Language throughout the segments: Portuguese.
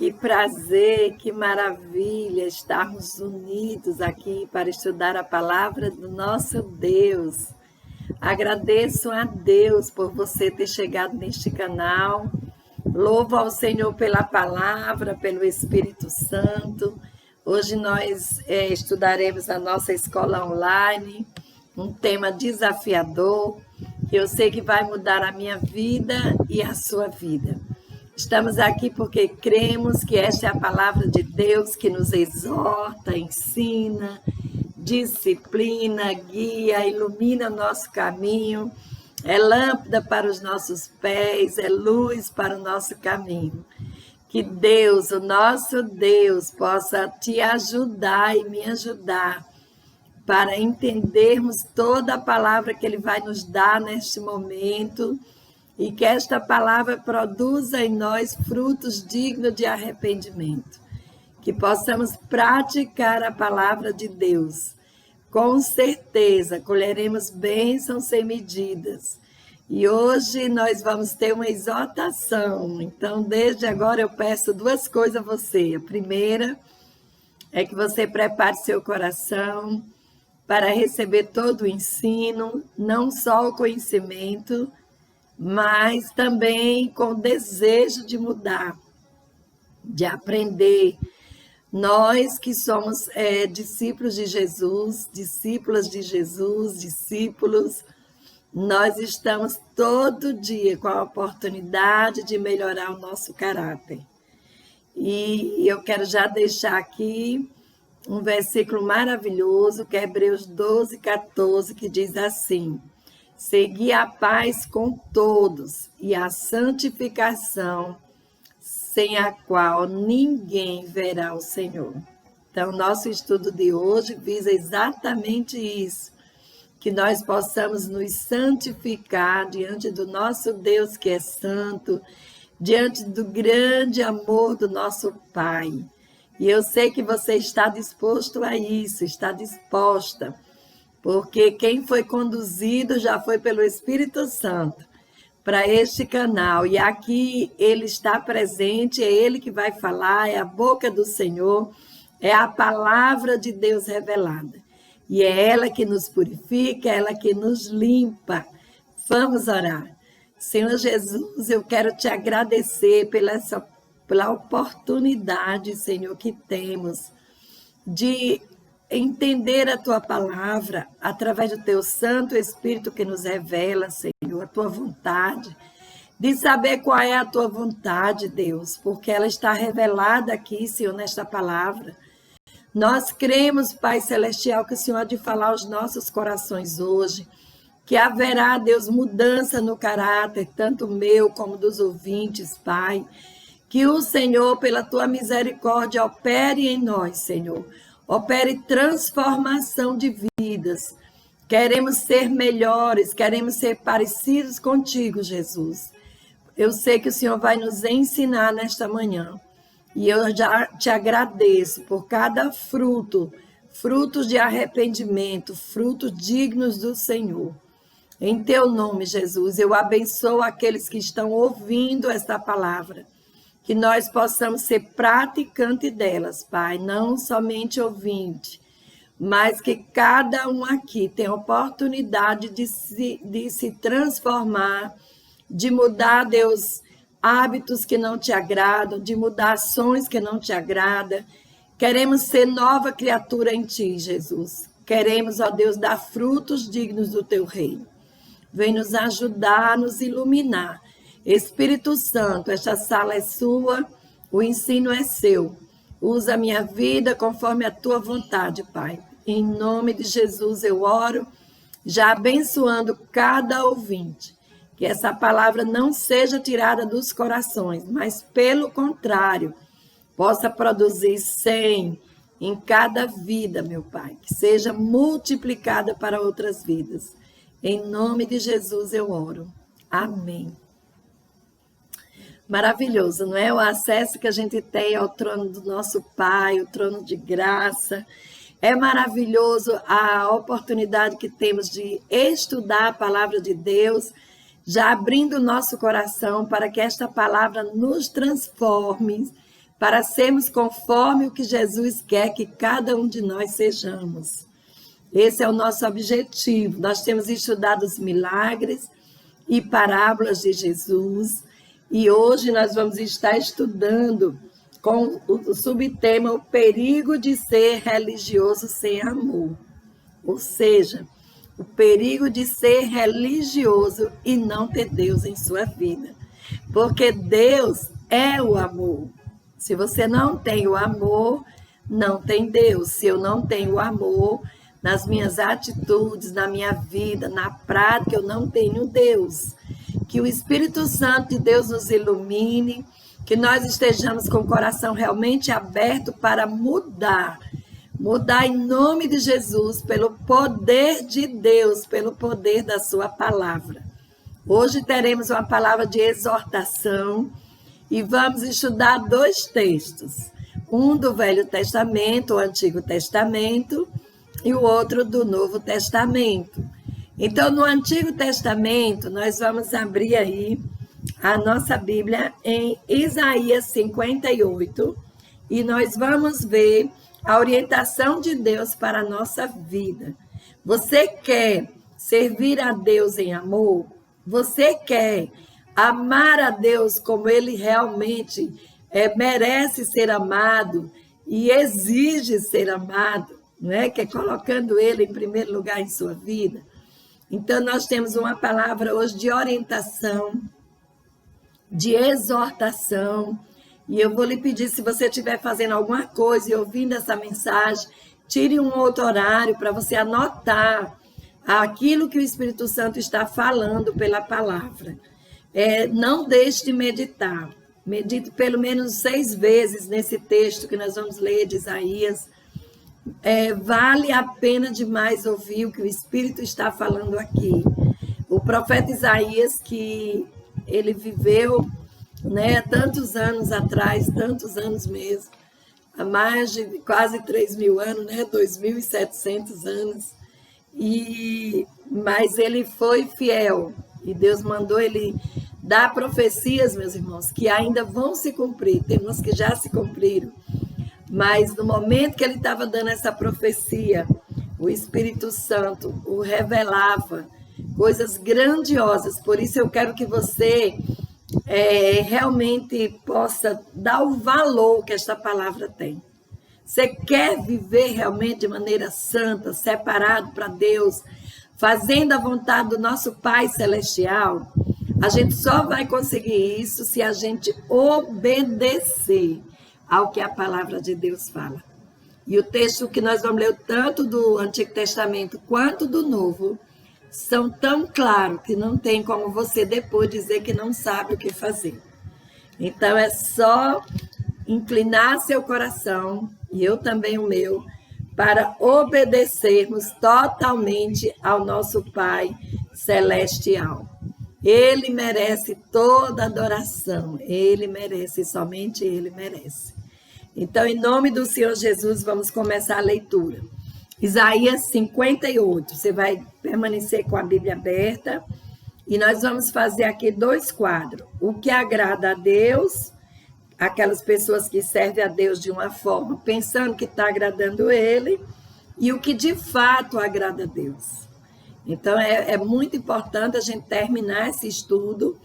Que prazer, que maravilha estarmos unidos aqui para estudar a palavra do nosso Deus. Agradeço a Deus por você ter chegado neste canal. Louvo ao Senhor pela palavra, pelo Espírito Santo. Hoje nós estudaremos a nossa escola online, um tema desafiador, que eu sei que vai mudar a minha vida e a sua vida. Estamos aqui porque cremos que esta é a palavra de Deus que nos exorta, ensina, disciplina, guia, ilumina nosso caminho, é lâmpada para os nossos pés, é luz para o nosso caminho. Que Deus, o nosso Deus, possa te ajudar e me ajudar para entendermos toda a palavra que Ele vai nos dar neste momento e que esta palavra produza em nós frutos dignos de arrependimento. Que possamos praticar a palavra de Deus. Com certeza, colheremos bênçãos sem medidas. E hoje nós vamos ter uma exortação. Então, desde agora eu peço duas coisas a você. A primeira é que você prepare seu coração para receber todo o ensino, não só o conhecimento, mas também com desejo de mudar, de aprender. Nós que somos discípulos de Jesus, discípulas de Jesus, discípulos, nós estamos todo dia com a oportunidade de melhorar o nosso caráter. E eu quero já deixar aqui um versículo maravilhoso, que é Hebreus 12, 14, que diz assim: segui a paz com todos e a santificação, sem a qual ninguém verá o Senhor. Então, nosso estudo de hoje visa exatamente isso, que nós possamos nos santificar diante do nosso Deus que é santo, diante do grande amor do nosso Pai. E eu sei que você está disposto a isso, está disposta, porque quem foi conduzido já foi pelo Espírito Santo para este canal. E aqui ele está presente, é ele que vai falar, é a boca do Senhor, é a palavra de Deus revelada. E é ela que nos purifica, é ela que nos limpa. Vamos orar. Senhor Jesus, eu quero te agradecer pela oportunidade, Senhor, que temos de entender a tua palavra através do teu Santo Espírito que nos revela, Senhor, a tua vontade, de saber qual é a tua vontade, Deus, porque ela está revelada aqui, Senhor, nesta palavra. Nós cremos, Pai Celestial, que o Senhor há de falar aos nossos corações hoje, que haverá, Deus, mudança no caráter, tanto meu como dos ouvintes, Pai, que o Senhor, pela tua misericórdia, opere em nós, Senhor, opere transformação de vidas. Queremos ser melhores, queremos ser parecidos contigo, Jesus. Eu sei que o Senhor vai nos ensinar nesta manhã. E eu já te agradeço por cada frutos de arrependimento, frutos dignos do Senhor. Em teu nome, Jesus, eu abençoo aqueles que estão ouvindo esta palavra. Que nós possamos ser praticantes delas, Pai, não somente ouvinte, mas que cada um aqui tenha oportunidade de se transformar, de mudar, Deus, hábitos que não te agradam, de mudar ações que não te agradam. Queremos ser nova criatura em ti, Jesus. Queremos, ó Deus, dar frutos dignos do teu reino. Vem nos ajudar, nos iluminar. Espírito Santo, esta sala é sua, o ensino é seu. Usa a minha vida conforme a tua vontade, Pai. Em nome de Jesus eu oro, já abençoando cada ouvinte. Que essa palavra não seja tirada dos corações, mas pelo contrário, possa produzir 100 em cada vida, meu Pai. Que seja multiplicada para outras vidas. Em nome de Jesus eu oro. Amém. Maravilhoso, não é? O acesso que a gente tem ao trono do nosso Pai, o trono de graça. É maravilhoso a oportunidade que temos de estudar a palavra de Deus, já abrindo o nosso coração para que esta palavra nos transforme, para sermos conforme o que Jesus quer que cada um de nós sejamos. Esse é o nosso objetivo. Nós temos estudado os milagres e parábolas de Jesus, e hoje nós vamos estar estudando com o subtema o perigo de ser religioso sem amor. Ou seja, o perigo de ser religioso e não ter Deus em sua vida. Porque Deus é o amor. Se você não tem o amor, não tem Deus. Se eu não tenho o amor, nas minhas atitudes, na minha vida, na prática, eu não tenho Deus. Que o Espírito Santo de Deus nos ilumine, que nós estejamos com o coração realmente aberto para mudar em nome de Jesus, pelo poder de Deus, pelo poder da sua palavra. Hoje teremos uma palavra de exortação e vamos estudar 2 textos. Um do Velho Testamento, o Antigo Testamento, e o outro do Novo Testamento. Então, no Antigo Testamento, nós vamos abrir aí a nossa Bíblia em Isaías 58 e nós vamos ver a orientação de Deus para a nossa vida. Você quer servir a Deus em amor? Você quer amar a Deus como Ele realmente merece ser amado e exige ser amado, não é? Que é colocando Ele em primeiro lugar em sua vida? Então, nós temos uma palavra hoje de orientação, de exortação, e eu vou lhe pedir, se você estiver fazendo alguma coisa e ouvindo essa mensagem, tire um outro horário para você anotar aquilo que o Espírito Santo está falando pela palavra. Não deixe de meditar. Medite pelo menos 6 vezes nesse texto que nós vamos ler de Isaías. Vale a pena demais ouvir o que o Espírito está falando aqui. O profeta Isaías, que ele viveu, né, tantos anos atrás, tantos anos mesmo, há mais de quase 3.000 anos, né, 2.700 anos, mas ele foi fiel, e Deus mandou ele dar profecias, meus irmãos, que ainda vão se cumprir, tem umas que já se cumpriram, mas no momento que ele estava dando essa profecia, o Espírito Santo o revelava coisas grandiosas. Por isso eu quero que você realmente possa dar o valor que esta palavra tem. Você quer viver realmente de maneira santa, separado para Deus, fazendo a vontade do nosso Pai Celestial? A gente só vai conseguir isso se a gente obedecer ao que a palavra de Deus fala. E o texto que nós vamos ler, tanto do Antigo Testamento quanto do Novo, são tão claros que não tem como você depois dizer que não sabe o que fazer. Então é só inclinar seu coração, e eu também o meu, para obedecermos totalmente ao nosso Pai Celestial. Ele merece toda adoração, Ele merece, somente Ele merece. Então, em nome do Senhor Jesus, vamos começar a leitura. Isaías 58, você vai permanecer com a Bíblia aberta e nós vamos fazer aqui 2 quadros. O que agrada a Deus, aquelas pessoas que servem a Deus de uma forma, pensando que está agradando Ele, e o que de fato agrada a Deus. Então, é muito importante a gente terminar esse estudo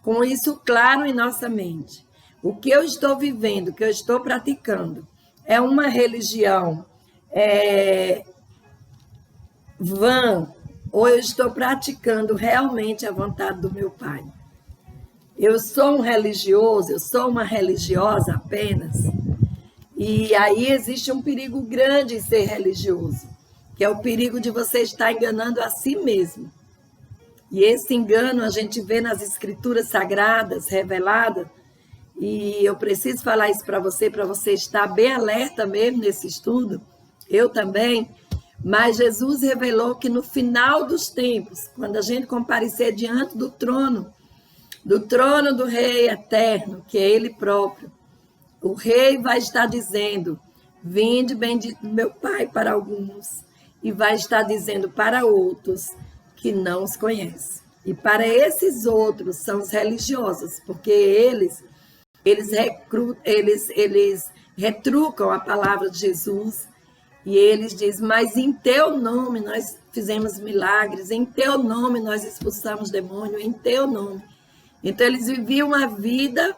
com isso claro em nossa mente. O que eu estou vivendo, o que eu estou praticando, é uma religião vã, ou eu estou praticando realmente a vontade do meu Pai? Eu sou um religioso, eu sou uma religiosa apenas? E aí existe um perigo grande em ser religioso, que é o perigo de você estar enganando a si mesmo. E esse engano a gente vê nas Escrituras Sagradas, reveladas, e eu preciso falar isso para você estar bem alerta mesmo nesse estudo, eu também, mas Jesus revelou que no final dos tempos, quando a gente comparecer diante do trono do Rei eterno, que é Ele próprio, o Rei vai estar dizendo: vinde bendito do meu Pai para alguns, e vai estar dizendo para outros que não os conhecem. E para esses outros são os religiosos, porque eles eles retrucam a palavra de Jesus e eles dizem, mas em teu nome nós fizemos milagres, em teu nome nós expulsamos demônio, em teu nome. Então eles viviam uma vida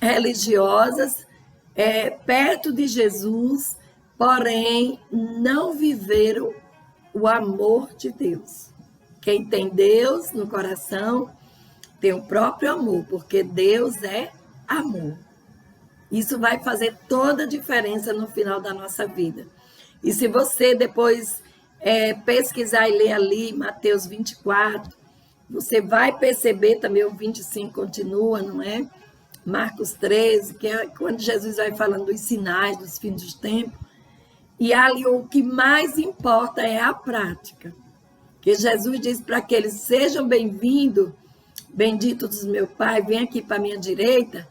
religiosa perto de Jesus, porém não viveram o amor de Deus. Quem tem Deus no coração tem o próprio amor, porque Deus é amor. Isso vai fazer toda a diferença no final da nossa vida. E se você depois pesquisar e ler ali Mateus 24, você vai perceber também, o 25 continua, não é? Marcos 13, que é quando Jesus vai falando dos sinais, dos fins dos tempos. E ali o que mais importa é a prática. Que Jesus diz para que eles sejam bem-vindos, bendito dos meu Pai, vem aqui para a minha direita.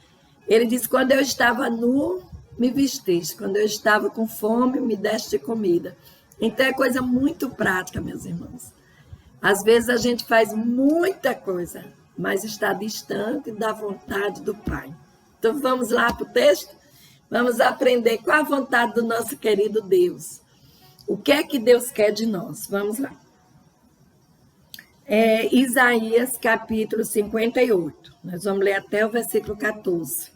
Ele diz, quando eu estava nu, me vestiste. Quando eu estava com fome, me deste comida. Então é coisa muito prática, meus irmãos. Às vezes a gente faz muita coisa, mas está distante da vontade do Pai. Então vamos lá para o texto? Vamos aprender qual a vontade do nosso querido Deus. O que é que Deus quer de nós? Vamos lá. Isaías, capítulo 58. Nós vamos ler até o versículo 14.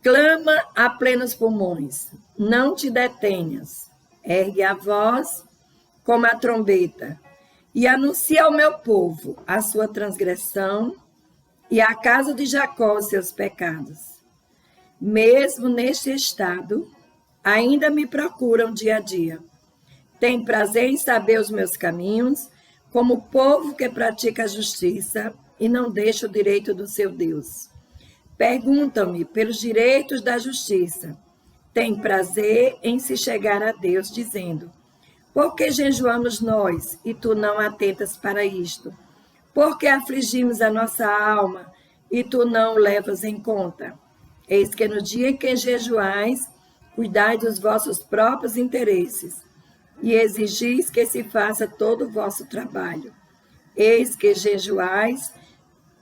Clama a plenos pulmões, não te detenhas. Ergue a voz como a trombeta e anuncia ao meu povo a sua transgressão e à casa de Jacó seus pecados. Mesmo neste estado, ainda me procuram dia a dia. Tem prazer em saber os meus caminhos, como o povo que pratica a justiça e não deixa o direito do seu Deus. Perguntam-me pelos direitos da justiça. Tem prazer em se chegar a Deus, dizendo, por que jejuamos nós e tu não atentas para isto? Por que afligimos a nossa alma e tu não levas em conta? Eis que no dia em que jejuais, cuidai dos vossos próprios interesses e exigis que se faça todo o vosso trabalho. Eis que jejuais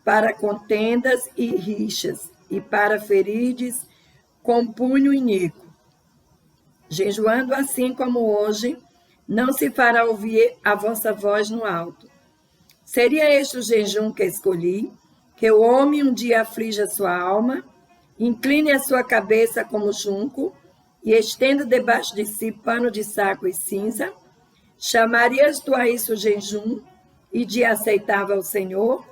para contendas e rixas, e para ferirdes com punho iníquo. Jejuando assim como hoje, não se fará ouvir a vossa voz no alto. Seria este o jejum que escolhi, que o homem um dia aflige a sua alma, incline a sua cabeça como junco, e estenda debaixo de si pano de saco e cinza? Chamarias tu a isso jejum, e de aceitável ao Senhor?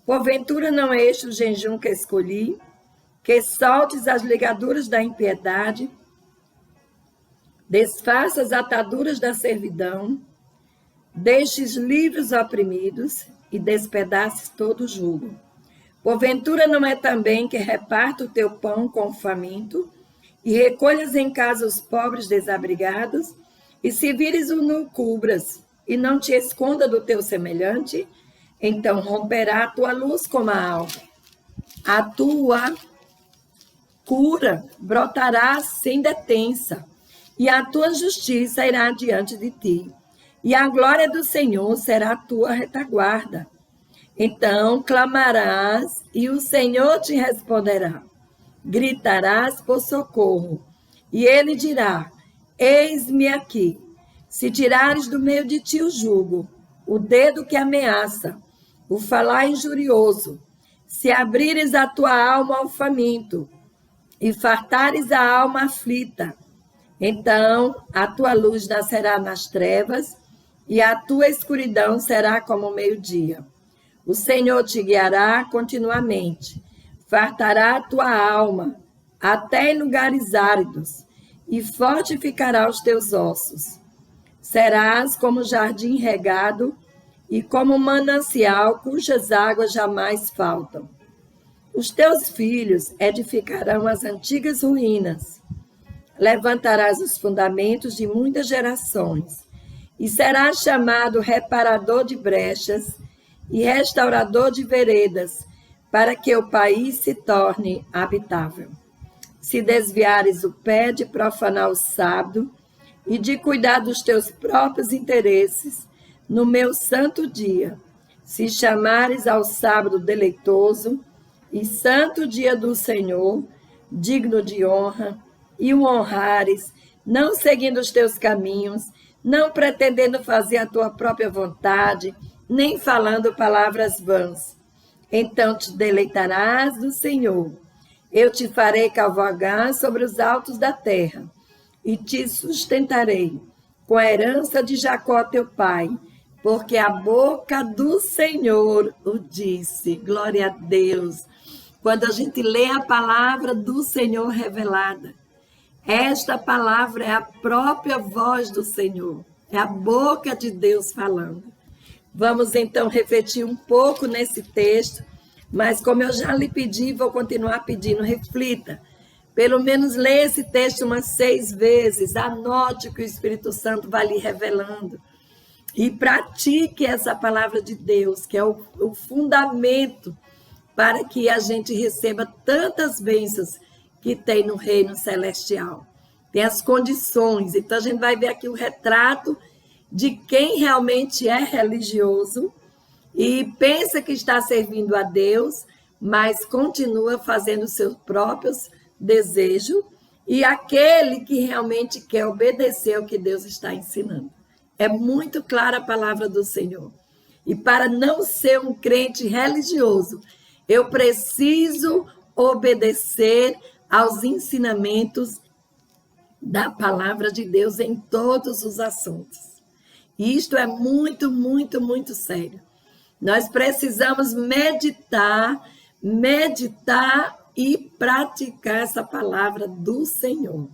Porventura não é este o jejum que escolhi, que soltes as ligaduras da impiedade, desfaças as ataduras da servidão, deixes livres os oprimidos e despedaces todo o jugo. Porventura não é também que reparta o teu pão com o faminto e recolhas em casa os pobres desabrigados, e se vires o nu cubras e não te esconda do teu semelhante? Então romperá a tua luz como a alva. A tua cura brotará sem detença, e a tua justiça irá diante de ti, e a glória do Senhor será a tua retaguarda. Então clamarás, e o Senhor te responderá. Gritarás por socorro, e ele dirá, eis-me aqui. Se tirares do meio de ti o jugo, o dedo que ameaça, o falar injurioso, se abrires a tua alma ao faminto, e fartares a alma aflita, então a tua luz nascerá nas trevas, e a tua escuridão será como o meio-dia. O Senhor te guiará continuamente, fartará a tua alma, até em lugares áridos, e fortificará os teus ossos. Serás como jardim regado, e como manancial cujas águas jamais faltam. Os teus filhos edificarão as antigas ruínas. Levantarás os fundamentos de muitas gerações, e serás chamado reparador de brechas e restaurador de veredas, para que o país se torne habitável. Se desviares o pé de profanar o sábado e de cuidar dos teus próprios interesses, no meu santo dia, se chamares ao sábado deleitoso, e santo dia do Senhor, digno de honra, e o honrares, não seguindo os teus caminhos, não pretendendo fazer a tua própria vontade, nem falando palavras vãs. Então te deleitarás do Senhor. Eu te farei cavalgar sobre os altos da terra, e te sustentarei com a herança de Jacó teu pai, porque a boca do Senhor o disse. Glória a Deus. Quando a gente lê a palavra do Senhor revelada, esta palavra é a própria voz do Senhor, é a boca de Deus falando. Vamos então refletir um pouco nesse texto, mas como eu já lhe pedi, vou continuar pedindo, reflita. Pelo menos leia esse texto umas 6 vezes, anote o que o Espírito Santo vai lhe revelando. E pratique essa palavra de Deus, que é o fundamento para que a gente receba tantas bênçãos que tem no reino celestial. Tem as condições. Então, a gente vai ver aqui o retrato de quem realmente é religioso e pensa que está servindo a Deus, mas continua fazendo seus próprios desejos, e aquele que realmente quer obedecer ao que Deus está ensinando. É muito clara a palavra do Senhor. E para não ser um crente religioso, eu preciso obedecer aos ensinamentos da palavra de Deus em todos os assuntos. E isto é muito, muito, muito sério. Nós precisamos meditar e praticar essa palavra do Senhor.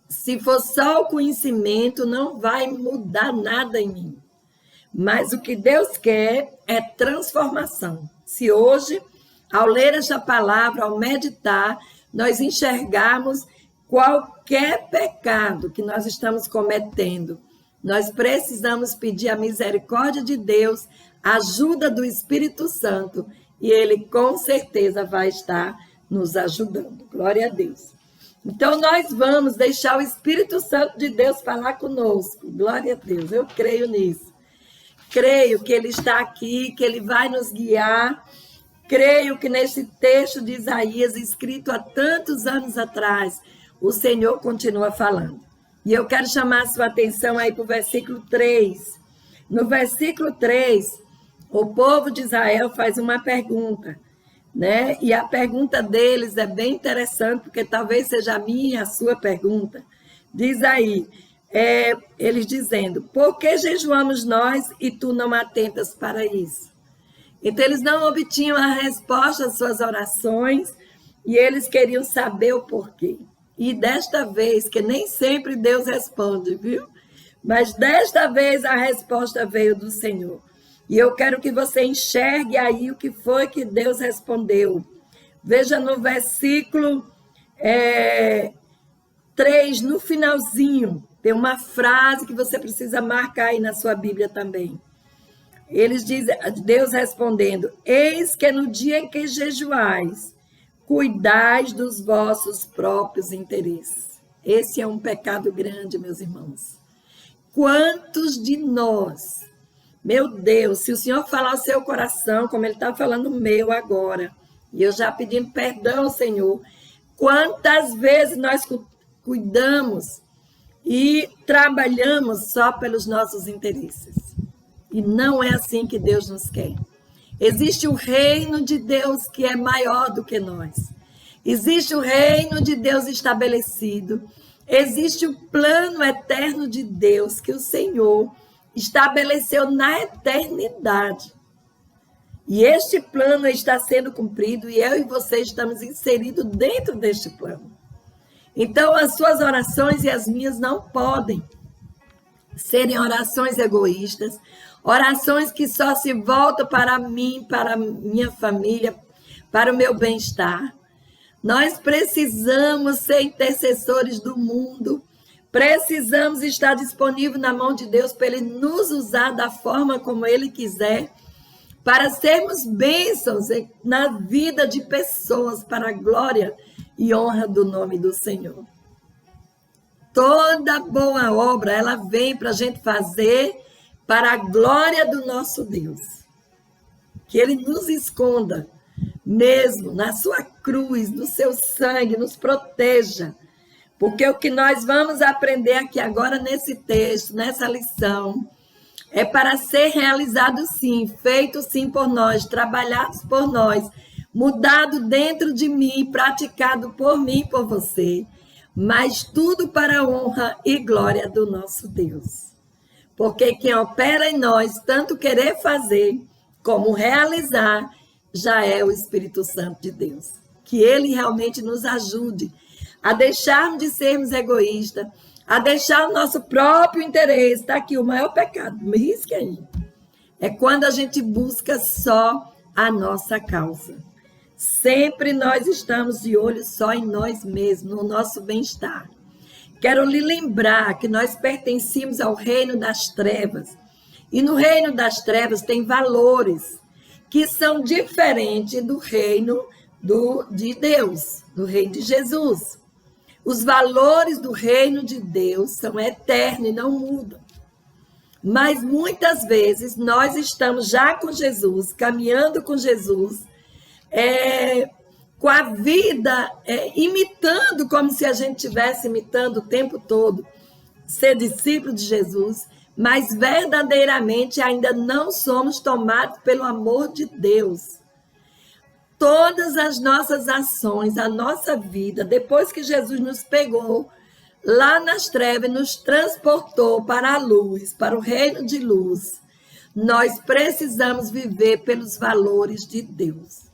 Se for só o conhecimento, não vai mudar nada em mim. Mas o que Deus quer é transformação. Se hoje, ao ler esta palavra, ao meditar, nós enxergarmos qualquer pecado que nós estamos cometendo, nós precisamos pedir a misericórdia de Deus, a ajuda do Espírito Santo, e Ele com certeza vai estar nos ajudando. Glória a Deus. Então, nós vamos deixar o Espírito Santo de Deus falar conosco. Glória a Deus, eu creio nisso. Creio que Ele está aqui, que Ele vai nos guiar. Creio que nesse texto de Isaías, escrito há tantos anos atrás, o Senhor continua falando. E eu quero chamar a sua atenção aí para o versículo 3. No versículo 3, o povo de Israel faz uma pergunta, né? E a pergunta deles é bem interessante, porque talvez seja a minha e a sua pergunta. Diz aí, eles dizendo, por que jejuamos nós e tu não atentas para isso? Então, eles não obtinham a resposta às suas orações e eles queriam saber o porquê. E desta vez, que nem sempre Deus responde, viu? Mas desta vez a resposta veio do Senhor. E eu quero que você enxergue aí o que foi que Deus respondeu. Veja no versículo 3, no finalzinho, tem uma frase que você precisa marcar aí na sua Bíblia também. Eles dizem, Deus respondendo, eis que no dia em que jejuais, cuidais dos vossos próprios interesses. Esse é um pecado grande, meus irmãos. Quantos de nós, meu Deus, se o Senhor falar o seu coração, como Ele está falando o meu agora, e eu já pedindo perdão, Senhor, quantas vezes nós cuidamos e trabalhamos só pelos nossos interesses? E não é assim que Deus nos quer. Existe o reino de Deus que é maior do que nós. Existe o reino de Deus estabelecido. Existe o plano eterno de Deus que o Senhor estabeleceu na eternidade. E este plano está sendo cumprido e eu e você estamos inseridos dentro deste plano. Então, as suas orações e as minhas não podem serem orações egoístas, orações que só se voltam para mim, para a minha família, para o meu bem-estar. Nós precisamos ser intercessores do mundo, precisamos estar disponíveis na mão de Deus para Ele nos usar da forma como Ele quiser, para sermos bênçãos na vida de pessoas, para a glória e honra do nome do Senhor. Toda boa obra, ela vem para a gente fazer para a glória do nosso Deus. Que Ele nos esconda mesmo na sua cruz, no seu sangue, nos proteja. Porque o que nós vamos aprender aqui agora nesse texto, nessa lição, é para ser realizado sim, feito sim por nós, trabalhado por nós, mudado dentro de mim, praticado por mim e por você, mas tudo para a honra e glória do nosso Deus. Porque quem opera em nós, tanto querer fazer como realizar, já é o Espírito Santo de Deus. Que ele realmente nos ajude a deixarmos de sermos egoístas, a deixar o nosso próprio interesse. Está aqui o maior pecado, me risque aí. É quando a gente busca só a nossa causa. Sempre nós estamos de olho só em nós mesmos, no nosso bem-estar. Quero lhe lembrar que nós pertencemos ao reino das trevas. E no reino das trevas tem valores que são diferentes do reino de Deus, do reino de Jesus. Os valores do reino de Deus são eternos e não mudam. Mas muitas vezes nós estamos já com Jesus, caminhando com Jesus, com a vida imitando, como se a gente estivesse imitando o tempo todo, ser discípulo de Jesus, mas verdadeiramente ainda não somos tomados pelo amor de Deus. Todas as nossas ações, a nossa vida, depois que Jesus nos pegou lá nas trevas, nos transportou para a luz, para o reino de luz, nós precisamos viver pelos valores de Deus.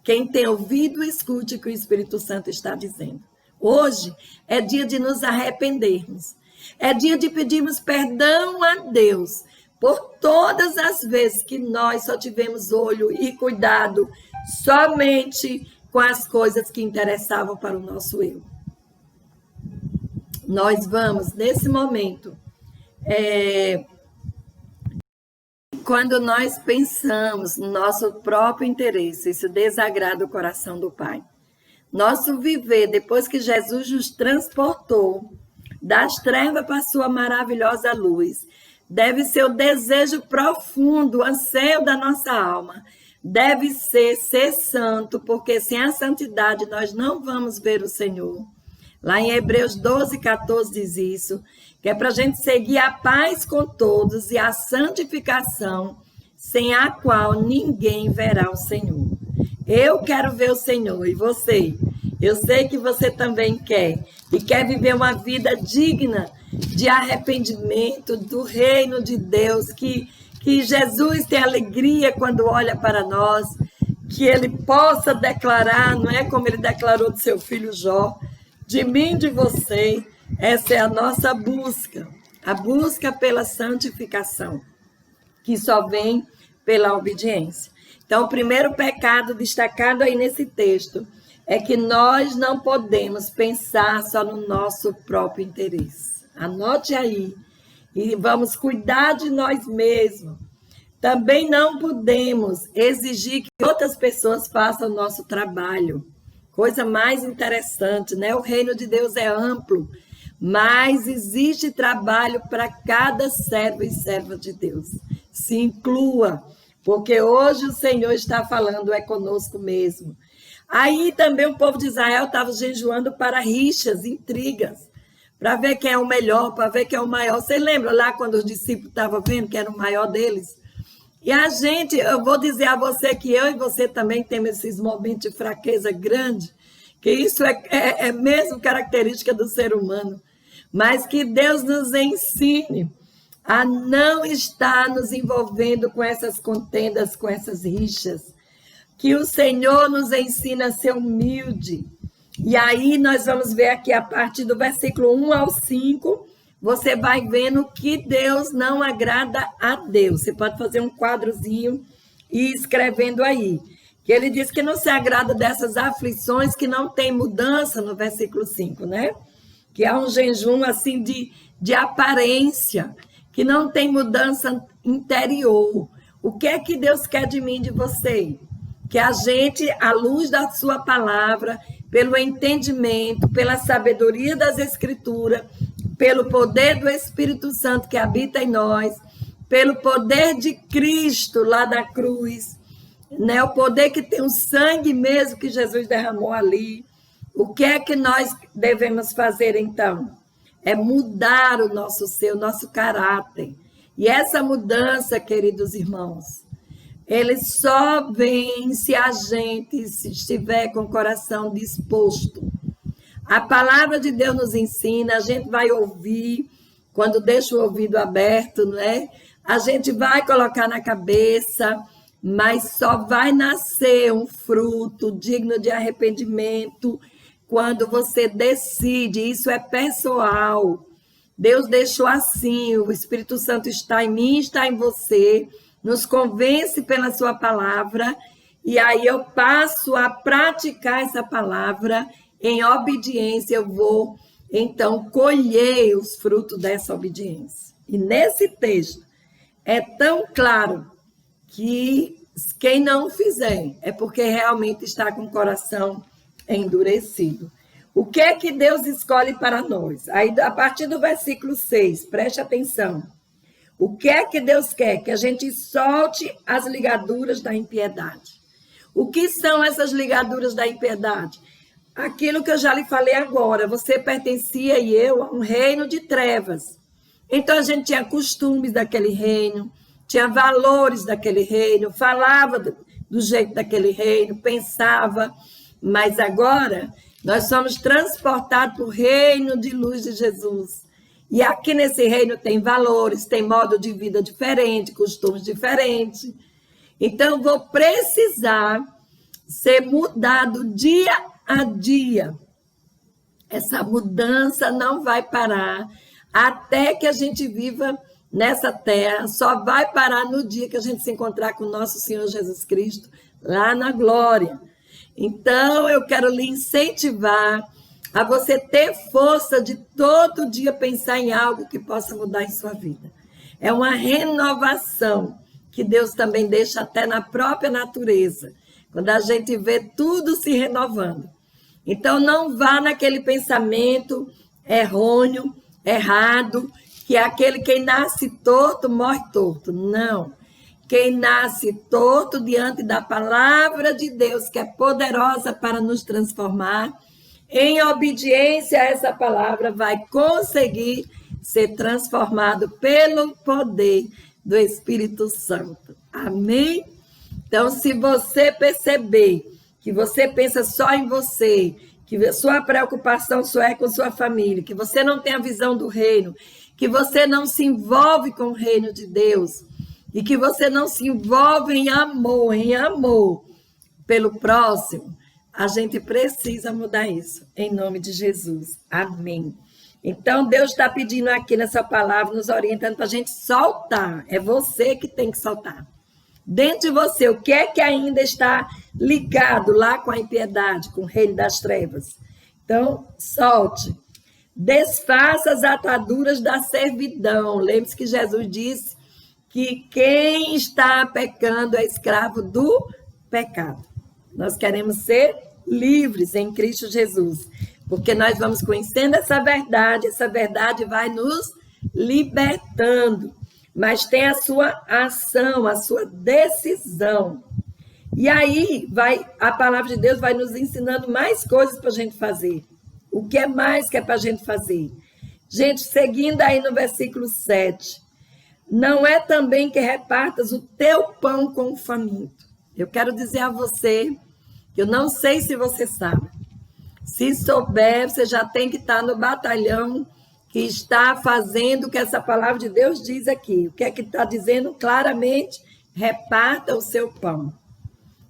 Quem tem ouvido, escute o que o Espírito Santo está dizendo. Hoje é dia de nos arrependermos. É dia de pedirmos perdão a Deus por todas as vezes que nós só tivemos olho e cuidado somente com as coisas que interessavam para o nosso eu. Nós vamos, nesse momento, quando nós pensamos no nosso próprio interesse, isso desagrada o coração do Pai. Nosso viver, depois que Jesus nos transportou das trevas para a sua maravilhosa luz, deve ser o desejo profundo, o anseio da nossa alma. Deve ser santo, porque sem a santidade nós não vamos ver o Senhor. Lá em Hebreus 12, 14 diz isso, que é para a gente seguir a paz com todos e a santificação, sem a qual ninguém verá o Senhor. Eu quero ver o Senhor, e você? Eu sei que você também quer, e quer viver uma vida digna de arrependimento do reino de Deus, que Jesus tem alegria quando olha para nós, que ele possa declarar, não é como ele declarou do seu filho Jó, de mim, de você. Essa é a nossa busca, a busca pela santificação, que só vem pela obediência. Então, o primeiro pecado destacado aí nesse texto é que nós não podemos pensar só no nosso próprio interesse. Anote aí. E vamos cuidar de nós mesmos. Também não podemos exigir que outras pessoas façam o nosso trabalho. Coisa mais interessante, né? O reino de Deus é amplo, mas existe trabalho para cada servo e serva de Deus. Se inclua, porque hoje o Senhor está falando conosco mesmo. Aí também o povo de Israel estava jejuando para rixas, intrigas, para ver quem é o melhor, para ver quem é o maior. Vocês lembram lá quando os discípulos estavam vendo que era o maior deles? E a gente, eu vou dizer a você que eu e você também temos esses momentos de fraqueza grande, que isso é mesmo característica do ser humano, mas que Deus nos ensine a não estar nos envolvendo com essas contendas, com essas rixas, que o Senhor nos ensina a ser humilde. E aí nós vamos ver aqui a partir do versículo 1 ao 5, você vai vendo que Deus não agrada a Deus. Você pode fazer um quadrozinho e ir escrevendo aí. Que ele diz que não se agrada dessas aflições que não tem mudança no versículo 5, né? Que há um jejum assim de aparência, que não tem mudança interior. O que é que Deus quer de mim, de você? Que a gente, à luz da sua palavra, pelo entendimento, pela sabedoria das Escrituras, pelo poder do Espírito Santo que habita em nós, pelo poder de Cristo lá da cruz, né? O poder que tem o sangue mesmo que Jesus derramou ali. O que é que nós devemos fazer, então? É mudar o nosso ser, o nosso caráter. E essa mudança, queridos irmãos, ele só vem se a gente estiver com o coração disposto. A palavra de Deus nos ensina, a gente vai ouvir, quando deixa o ouvido aberto, não é? A gente vai colocar na cabeça, mas só vai nascer um fruto digno de arrependimento quando você decide. Isso é pessoal. Deus deixou assim, o Espírito Santo está em mim, está em você, nos convence pela sua palavra, e aí eu passo a praticar essa palavra em obediência, eu vou, então, colher os frutos dessa obediência. E nesse texto, é tão claro que quem não fizer é porque realmente está com o coração endurecido. O que é que Deus escolhe para nós? Aí, a partir do versículo 6, preste atenção. O que é que Deus quer? Que a gente solte as ligaduras da impiedade. O que são essas ligaduras da impiedade? Aquilo que eu já lhe falei agora, você pertencia e eu a um reino de trevas. Então a gente tinha costumes daquele reino, tinha valores daquele reino, falava do jeito daquele reino, pensava, mas agora nós somos transportados para o reino de luz de Jesus. E aqui nesse reino tem valores, tem modo de vida diferente, costumes diferentes. Então, eu vou precisar ser mudado dia a dia. Essa mudança não vai parar até que a gente viva nessa terra. Só vai parar no dia que a gente se encontrar com o nosso Senhor Jesus Cristo, lá na glória. Então, eu quero lhe incentivar a você ter força de todo dia pensar em algo que possa mudar em sua vida. É uma renovação que Deus também deixa até na própria natureza, quando a gente vê tudo se renovando. Então, não vá naquele pensamento errôneo, errado, que é aquele quem nasce torto, morre torto. Não. Quem nasce torto diante da palavra de Deus, que é poderosa para nos transformar, em obediência a essa palavra, vai conseguir ser transformado pelo poder do Espírito Santo. Amém? Então, se você perceber que você pensa só em você, que a sua preocupação só é com sua família, que você não tem a visão do reino, que você não se envolve com o reino de Deus, e que você não se envolve em amor pelo próximo, a gente precisa mudar isso, em nome de Jesus. Amém. Então, Deus está pedindo aqui nessa palavra, nos orientando para a gente soltar. É você que tem que soltar. Dentro de você, o que é que ainda está ligado lá com a impiedade, com o reino das trevas? Então, solte. Desfaça as ataduras da servidão. Lembre-se que Jesus disse que quem está pecando é escravo do pecado. Nós queremos ser livres em Cristo Jesus, porque nós vamos conhecendo essa verdade vai nos libertando, mas tem a sua ação, a sua decisão. E aí a palavra de Deus vai nos ensinando mais coisas para a gente fazer. O que é mais que é para a gente fazer? Gente, seguindo aí no versículo 7, não é também que repartas o teu pão com o faminto. Eu quero dizer a você, eu não sei se você sabe. Se souber, você já tem que estar no batalhão que está fazendo o que essa palavra de Deus diz aqui. O que é que está dizendo claramente? Reparta o seu pão.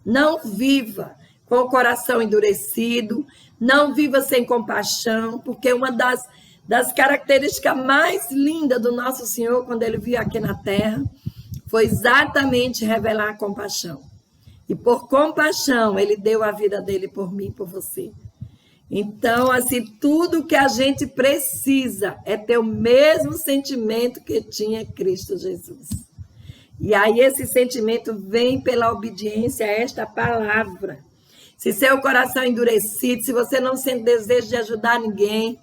Não viva com o coração endurecido, não viva sem compaixão, porque uma das características mais lindas do nosso Senhor, quando ele veio aqui na terra, foi exatamente revelar a compaixão. E por compaixão, ele deu a vida dele por mim e por você. Então, assim, tudo que a gente precisa é ter o mesmo sentimento que tinha Cristo Jesus. E aí esse sentimento vem pela obediência a esta palavra. Se seu coração é endurecido, se você não sente desejo de ajudar ninguém,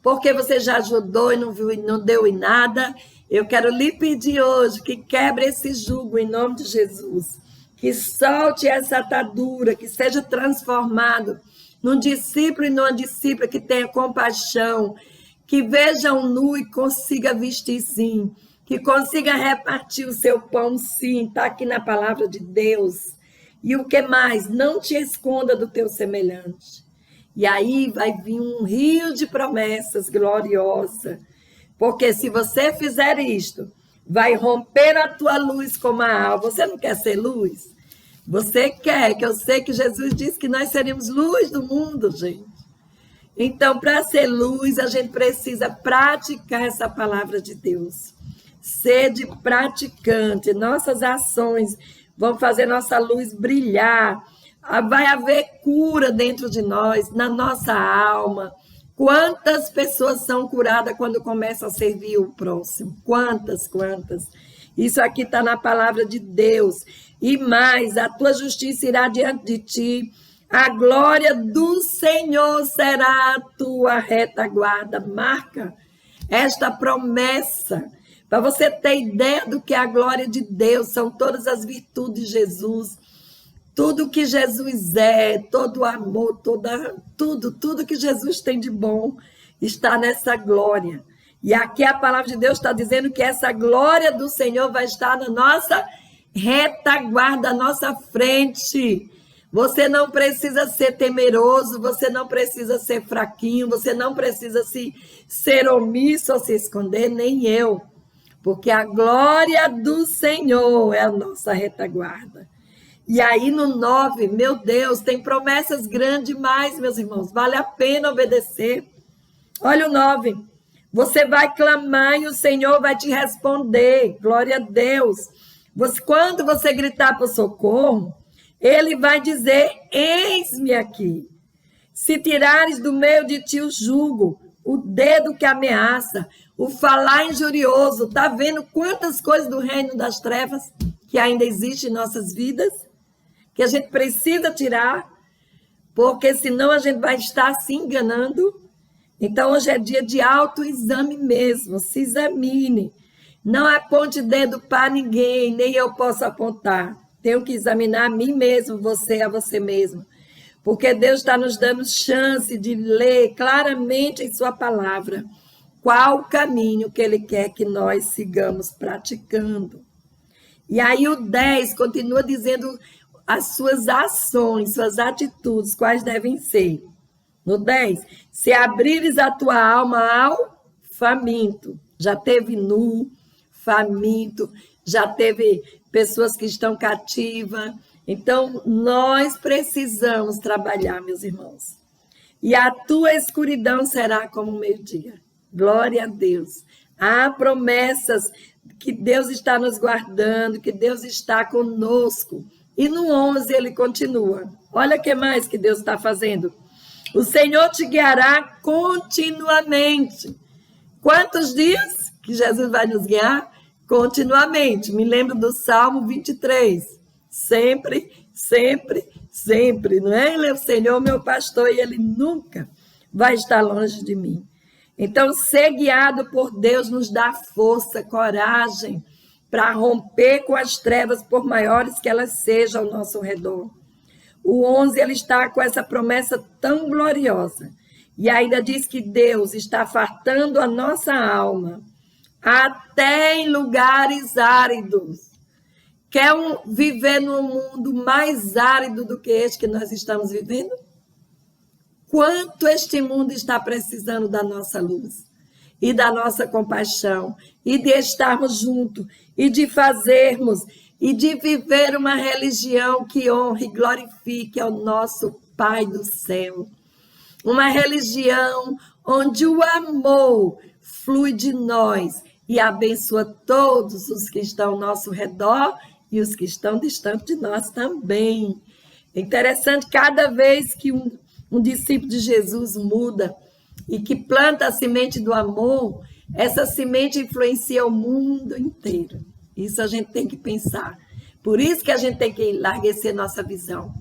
porque você já ajudou e não deu em nada, eu quero lhe pedir hoje que quebre esse jugo em nome de Jesus. que solte essa atadura, que seja transformado num discípulo e numa discípula que tenha compaixão, que veja um nu e consiga vestir sim, que consiga repartir o seu pão sim, está aqui na palavra de Deus. E o que mais? Não te esconda do teu semelhante. E aí vai vir um rio de promessas gloriosa, porque se você fizer isto, vai romper a tua luz como a alva. Você não quer ser luz? Você quer, que eu sei que Jesus disse que nós seríamos luz do mundo, gente. Então, para ser luz, a gente precisa praticar essa palavra de Deus. Sede praticante. Nossas ações vão fazer nossa luz brilhar. Vai haver cura dentro de nós, na nossa alma. Quantas pessoas são curadas quando começam a servir o próximo? Quantas? Isso aqui está na palavra de Deus. E mais, a tua justiça irá diante de ti. A glória do Senhor será a tua retaguarda. Marca esta promessa. Para você ter ideia do que é a glória de Deus, são todas as virtudes de Jesus. Tudo que Jesus é, todo o amor, tudo que Jesus tem de bom está nessa glória. E aqui a palavra de Deus está dizendo que essa glória do Senhor vai estar na nossa retaguarda, à nossa frente. Você não precisa ser temeroso, você não precisa ser fraquinho, você não precisa ser omisso ou se esconder, nem eu. Porque a glória do Senhor é a nossa retaguarda. E aí no 9, meu Deus, tem promessas grandes demais, meus irmãos. Vale a pena obedecer. Olha o 9. Você vai clamar e o Senhor vai te responder. Glória a Deus. Quando você gritar por socorro, Ele vai dizer, eis-me aqui. Se tirares do meio de ti o jugo, o dedo que ameaça, o falar injurioso, está vendo quantas coisas do reino das trevas que ainda existem em nossas vidas? Que a gente precisa tirar, porque senão a gente vai estar se enganando. Então, hoje é dia de autoexame mesmo, se examine. Não aponte dedo para ninguém, nem eu posso apontar. Tenho que examinar a mim mesmo, você a você mesmo. Porque Deus está nos dando chance de ler claramente em sua palavra qual o caminho que Ele quer que nós sigamos praticando. E aí o 10 continua dizendo as suas ações, suas atitudes, quais devem ser. No 10, se abrires a tua alma ao faminto. Já teve nu, faminto, já teve pessoas que estão cativas. Então, nós precisamos trabalhar, meus irmãos. E a tua escuridão será como o meio-dia. Glória a Deus. Há promessas que Deus está nos guardando, que Deus está conosco. E no 11 ele continua. Olha o que mais que Deus está fazendo. O Senhor te guiará continuamente. Quantos dias que Jesus vai nos guiar? Continuamente. Me lembro do Salmo 23. Sempre, sempre, sempre. Não é? Ele é o Senhor, meu pastor, e Ele nunca vai estar longe de mim. Então, ser guiado por Deus nos dá força, coragem, para romper com as trevas, por maiores que elas sejam ao nosso redor. O 11, ele está com essa promessa tão gloriosa. E ainda diz que Deus está fartando a nossa alma, até em lugares áridos. Quer viver num mundo mais árido do que este que nós estamos vivendo? Quanto este mundo está precisando da nossa luz e da nossa compaixão, e de estarmos juntos, e de fazermos, e de viver uma religião que honre e glorifique ao nosso Pai do céu. Uma religião onde o amor flui de nós e abençoa todos os que estão ao nosso redor e os que estão distantes de nós também. É interessante, cada vez que um discípulo de Jesus muda e que planta a semente do amor, essa semente influencia o mundo inteiro. Isso a gente tem que pensar. Por isso que a gente tem que enlarguecer nossa visão.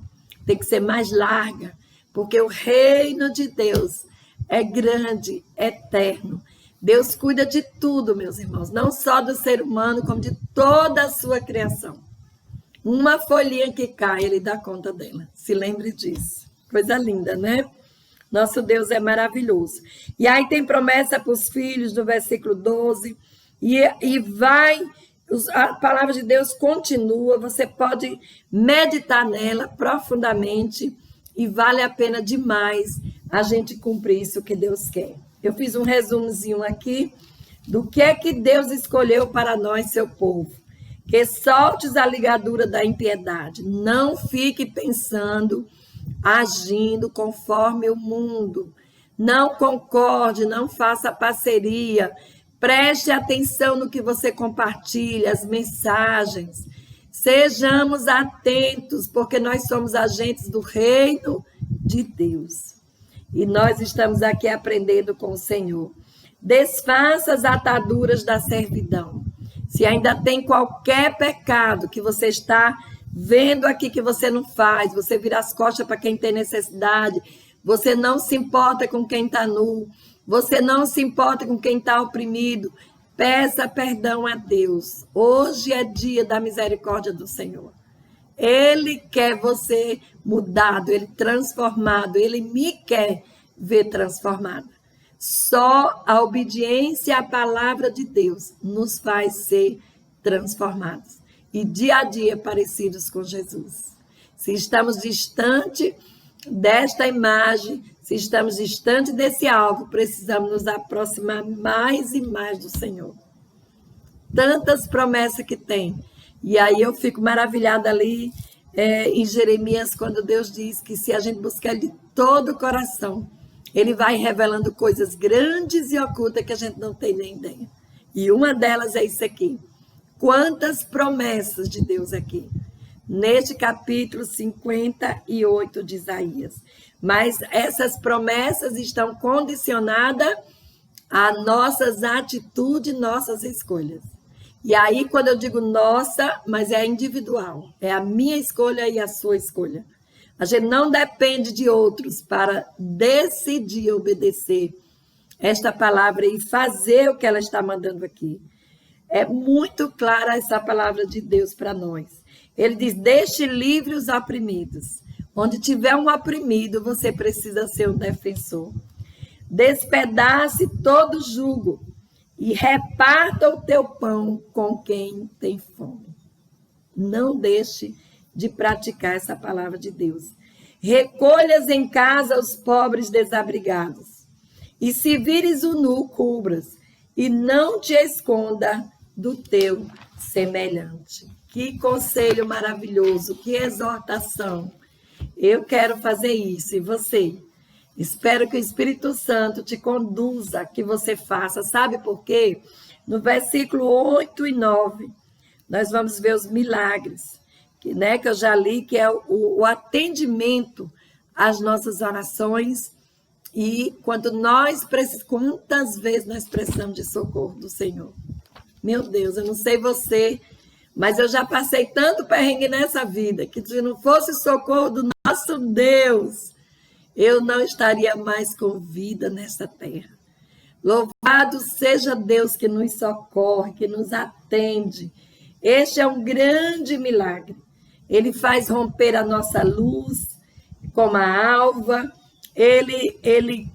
Tem que ser mais larga, porque o reino de Deus é grande, eterno. Deus cuida de tudo, meus irmãos, não só do ser humano, como de toda a sua criação. Uma folhinha que cai, ele dá conta dela. Se lembre disso. Coisa linda, né? Nosso Deus é maravilhoso. E aí tem promessa para os filhos, no versículo 12. E vai, a palavra de Deus continua. Você pode meditar nela profundamente. E vale a pena demais a gente cumprir isso que Deus quer. Eu fiz um resumozinho aqui do que é que Deus escolheu para nós, seu povo. Que soltes a ligadura da impiedade. Não fique pensando, agindo conforme o mundo. Não concorde, não faça parceria. Preste atenção no que você compartilha, as mensagens. Sejamos atentos, porque nós somos agentes do reino de Deus. E nós estamos aqui aprendendo com o Senhor. Desfaça as ataduras da servidão. Se ainda tem qualquer pecado que você está vendo aqui que você não faz, você vira as costas para quem tem necessidade, você não se importa com quem está nu, você não se importa com quem está oprimido, peça perdão a Deus. Hoje é dia da misericórdia do Senhor. Ele quer você mudado, ele transformado, ele me quer ver transformada. Só a obediência à palavra de Deus nos faz ser transformados. E dia a dia parecidos com Jesus. Se estamos distante desta imagem, se estamos distante desse alvo, precisamos nos aproximar mais e mais do Senhor. Tantas promessas que tem. E aí eu fico maravilhada ali em Jeremias, quando Deus diz que se a gente buscar de todo o coração, ele vai revelando coisas grandes e ocultas que a gente não tem nem ideia. E uma delas é isso aqui. Quantas promessas de Deus aqui. Neste capítulo 58 de Isaías. Mas essas promessas estão condicionadas a nossas atitudes, nossas escolhas. E aí, quando eu digo nossa, mas é individual. É a minha escolha e a sua escolha. A gente não depende de outros para decidir obedecer esta palavra e fazer o que ela está mandando aqui. É muito clara essa palavra de Deus para nós. Ele diz, deixe livre os oprimidos. Onde tiver um oprimido, você precisa ser um defensor. Despedace todo jugo e reparta o teu pão com quem tem fome. Não deixe de praticar essa palavra de Deus. Recolhas em casa os pobres desabrigados. E se vires o nu, cubras. E não te esconda do teu semelhante. Que conselho maravilhoso, que exortação. Eu quero fazer isso, e você? Espero que o Espírito Santo te conduza, que você faça. Sabe por quê? No versículo 8 e 9, nós vamos ver os milagres, que eu já li, que é o atendimento às nossas orações. E quantas vezes nós precisamos de socorro do Senhor. Meu Deus, eu não sei você, mas eu já passei tanto perrengue nessa vida, que se não fosse o socorro do nosso Deus, eu não estaria mais com vida nessa terra. Louvado seja Deus que nos socorre, que nos atende. Este é um grande milagre. Ele faz romper a nossa luz, como a alva. Ele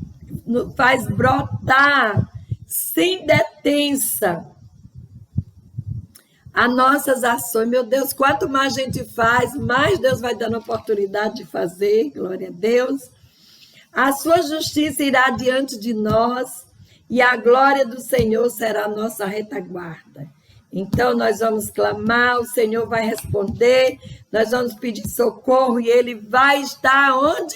faz brotar sem detença as nossas ações. Meu Deus, quanto mais a gente faz, mais Deus vai dando oportunidade de fazer. Glória a Deus. A sua justiça irá diante de nós e a glória do Senhor será a nossa retaguarda. Então, nós vamos clamar, o Senhor vai responder, nós vamos pedir socorro e Ele vai estar onde?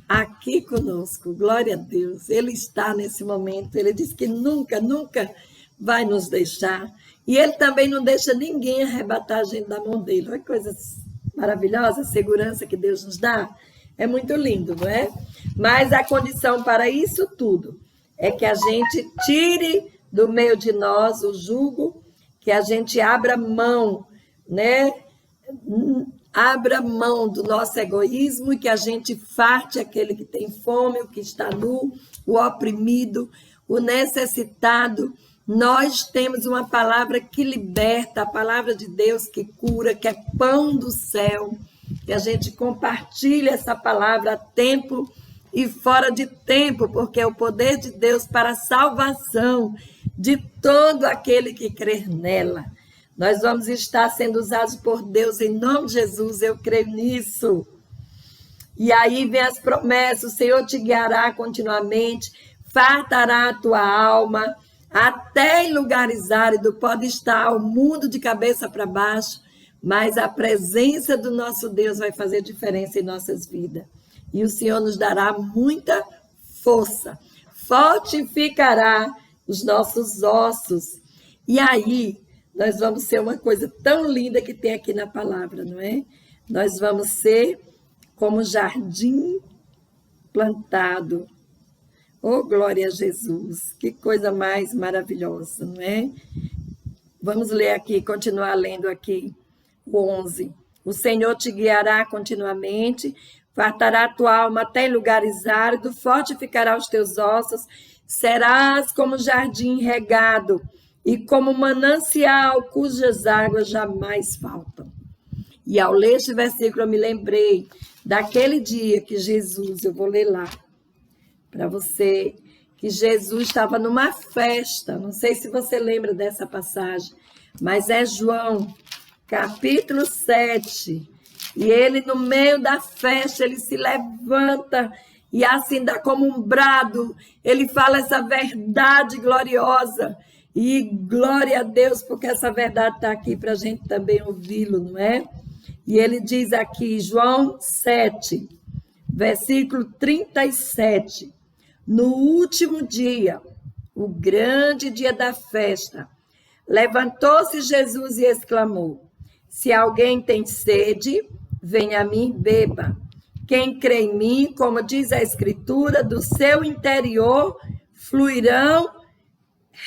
Aqui conosco. Glória a Deus. Ele está nesse momento. Ele diz que nunca, nunca vai nos deixar. E Ele também não deixa ninguém arrebatar a gente da mão dele. Olha que coisa maravilhosa, a segurança que Deus nos dá. É muito lindo, não é? Mas a condição para isso tudo é que a gente tire do meio de nós o jugo, que a gente abra mão, né? Abra mão do nosso egoísmo e que a gente farte aquele que tem fome, o que está nu, o oprimido, o necessitado, Nós temos uma palavra que liberta, a palavra de Deus que cura, que é pão do céu. Que a gente compartilha essa palavra a tempo e fora de tempo, porque é o poder de Deus para a salvação de todo aquele que crer nela. Nós vamos estar sendo usados por Deus em nome de Jesus, eu creio nisso. E aí vem as promessas, o Senhor te guiará continuamente, fartará a tua alma, até em lugares áridos pode estar o mundo de cabeça para baixo, mas a presença do nosso Deus vai fazer diferença em nossas vidas. E o Senhor nos dará muita força, fortificará os nossos ossos. E aí, nós vamos ser uma coisa tão linda que tem aqui na palavra, não é? Nós vamos ser como jardim plantado. Oh, glória a Jesus! Que coisa mais maravilhosa, não é? Vamos ler aqui, continuar lendo aqui o 11. O Senhor te guiará continuamente, fartará a tua alma até em lugares áridos, fortificará os teus ossos, serás como jardim regado e como manancial cujas águas jamais faltam. E ao ler este versículo eu me lembrei daquele dia que Jesus, eu vou ler lá para você, que Jesus estava numa festa, não sei se você lembra dessa passagem, mas é João, capítulo 7, e ele no meio da festa, ele se levanta e assim dá como um brado, ele fala essa verdade gloriosa, e glória a Deus, porque essa verdade está aqui para a gente também ouvi-lo, não é? E ele diz aqui, João 7, versículo 37, no último dia, o grande dia da festa, levantou-se Jesus e exclamou, se alguém tem sede, venha a mim e beba. Quem crê em mim, como diz a Escritura, do seu interior fluirão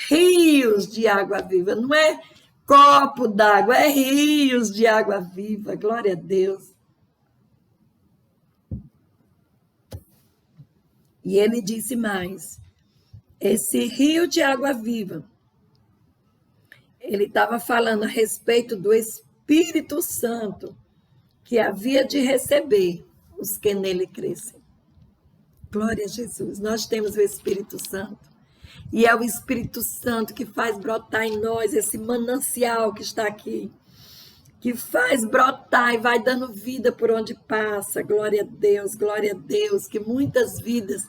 rios de água viva. Não é copo d'água, é rios de água viva. Glória a Deus. E ele disse mais, esse rio de água viva, ele estava falando a respeito do Espírito Santo, que havia de receber os que nele crescem. Glória a Jesus. Nós temos o Espírito Santo. E é o Espírito Santo que faz brotar em nós esse manancial que está aqui. Que faz brotar e vai dando vida por onde passa. Glória a Deus, glória a Deus. Que muitas vidas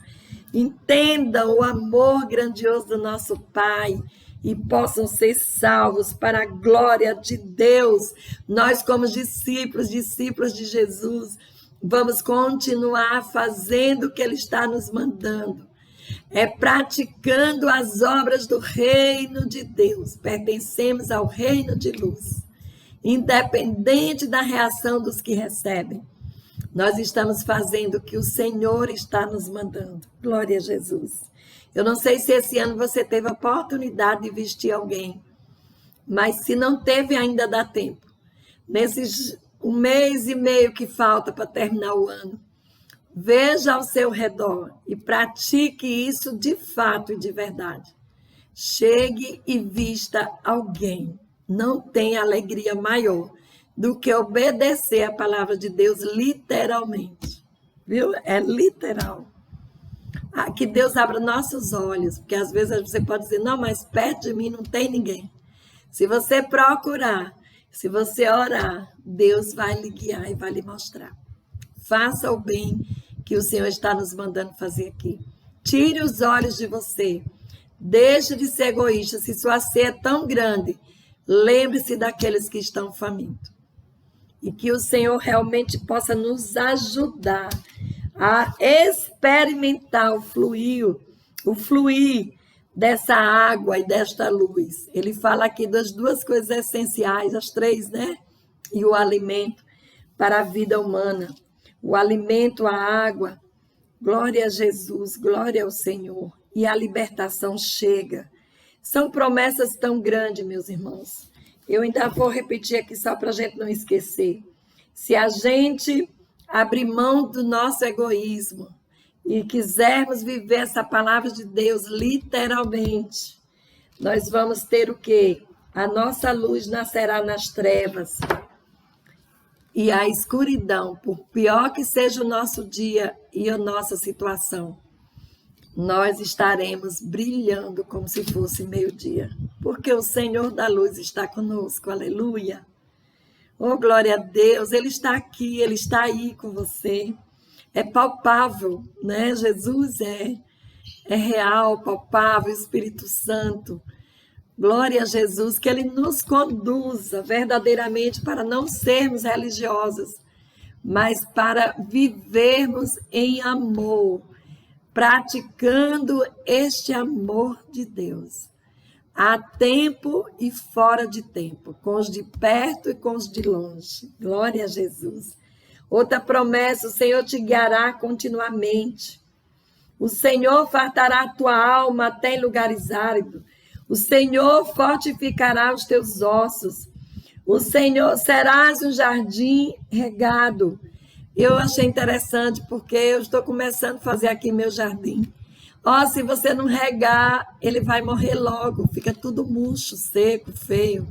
entendam o amor grandioso do nosso Pai e possam ser salvos para a glória de Deus. Nós, como discípulos de Jesus, vamos continuar fazendo o que Ele está nos mandando. É praticando as obras do reino de Deus. Pertencemos ao reino de luz. Independente da reação dos que recebem, nós estamos fazendo o que o Senhor está nos mandando. Glória a Jesus. Eu não sei se esse ano você teve a oportunidade de vestir alguém, mas se não teve, ainda dá tempo. Nesses 1 mês e meio que falta para terminar o ano, veja ao seu redor e pratique isso de fato e de verdade. Chegue e vista alguém. Não tem alegria maior do que obedecer a palavra de Deus literalmente. Viu? É literal. Que Deus abra nossos olhos, porque às vezes você pode dizer, não, mas perto de mim não tem ninguém. Se você procurar, se você orar, Deus vai lhe guiar e vai lhe mostrar. Faça o bem que o Senhor está nos mandando fazer aqui. Tire os olhos de você. Deixe de ser egoísta. Se sua sede é tão grande, lembre-se daqueles que estão famintos. E que o Senhor realmente possa nos ajudar a experimentar o fluir dessa água e desta luz. Ele fala aqui das duas coisas essenciais, as três, né? E o alimento para a vida humana. O alimento, a água. Glória a Jesus, glória ao Senhor. E a libertação chega. São promessas tão grandes, meus irmãos. Eu ainda vou repetir aqui só para a gente não esquecer. Se a gente abrir mão do nosso egoísmo e quisermos viver essa palavra de Deus literalmente, nós vamos ter o quê? A nossa luz nascerá nas trevas. E a escuridão, por pior que seja o nosso dia e a nossa situação, nós estaremos brilhando como se fosse meio-dia. Porque o Senhor da luz está conosco, aleluia. Oh, glória a Deus, Ele está aqui, Ele está aí com você. É palpável, né? Jesus é real, palpável, Espírito Santo. Glória a Jesus, que Ele nos conduza verdadeiramente para não sermos religiosos, mas para vivermos em amor, praticando este amor de Deus, a tempo e fora de tempo, com os de perto e com os de longe. Glória a Jesus. Outra promessa, o Senhor te guiará continuamente. O Senhor fartará a tua alma até em lugares áridos. O Senhor fortificará os teus ossos. O Senhor, serás um jardim regado. Eu achei interessante, porque eu estou começando a fazer aqui meu jardim. Se você não regar, ele vai morrer logo. Fica tudo murcho, seco, feio.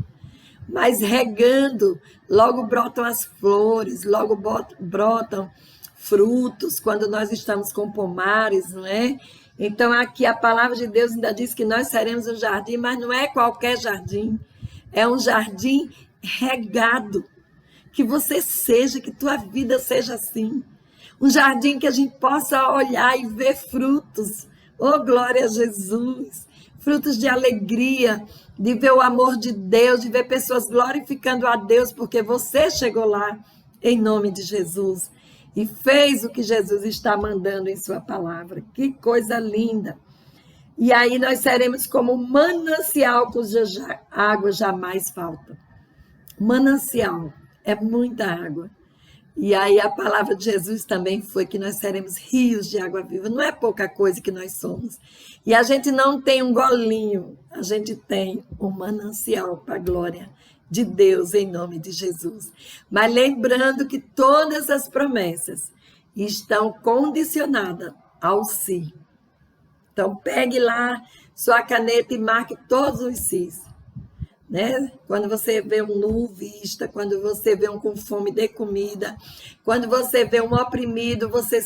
Mas regando, logo brotam as flores, logo brotam frutos, quando nós estamos com pomares, não é? Então, aqui a palavra de Deus ainda diz que nós seremos um jardim, mas não é qualquer jardim. É um jardim regado. Que você seja, que tua vida seja assim. Um jardim que a gente possa olhar e ver frutos. Oh, glória a Jesus. Frutos de alegria, de ver o amor de Deus, de ver pessoas glorificando a Deus, porque você chegou lá, em nome de Jesus. E fez o que Jesus está mandando em sua palavra. Que coisa linda. E aí nós seremos como um manancial cuja água jamais falta. Manancial, é muita água. E aí a palavra de Jesus também foi que nós seremos rios de água viva. Não é pouca coisa que nós somos. E a gente não tem um golinho, a gente tem um manancial para a glória de Deus, em nome de Jesus. Mas lembrando que todas as promessas estão condicionadas ao sim. Então, pegue lá sua caneta e marque todos os sis. Né? Quando você vê um nu, vista. Quando você vê um com fome, dê comida. Quando você vê um oprimido, você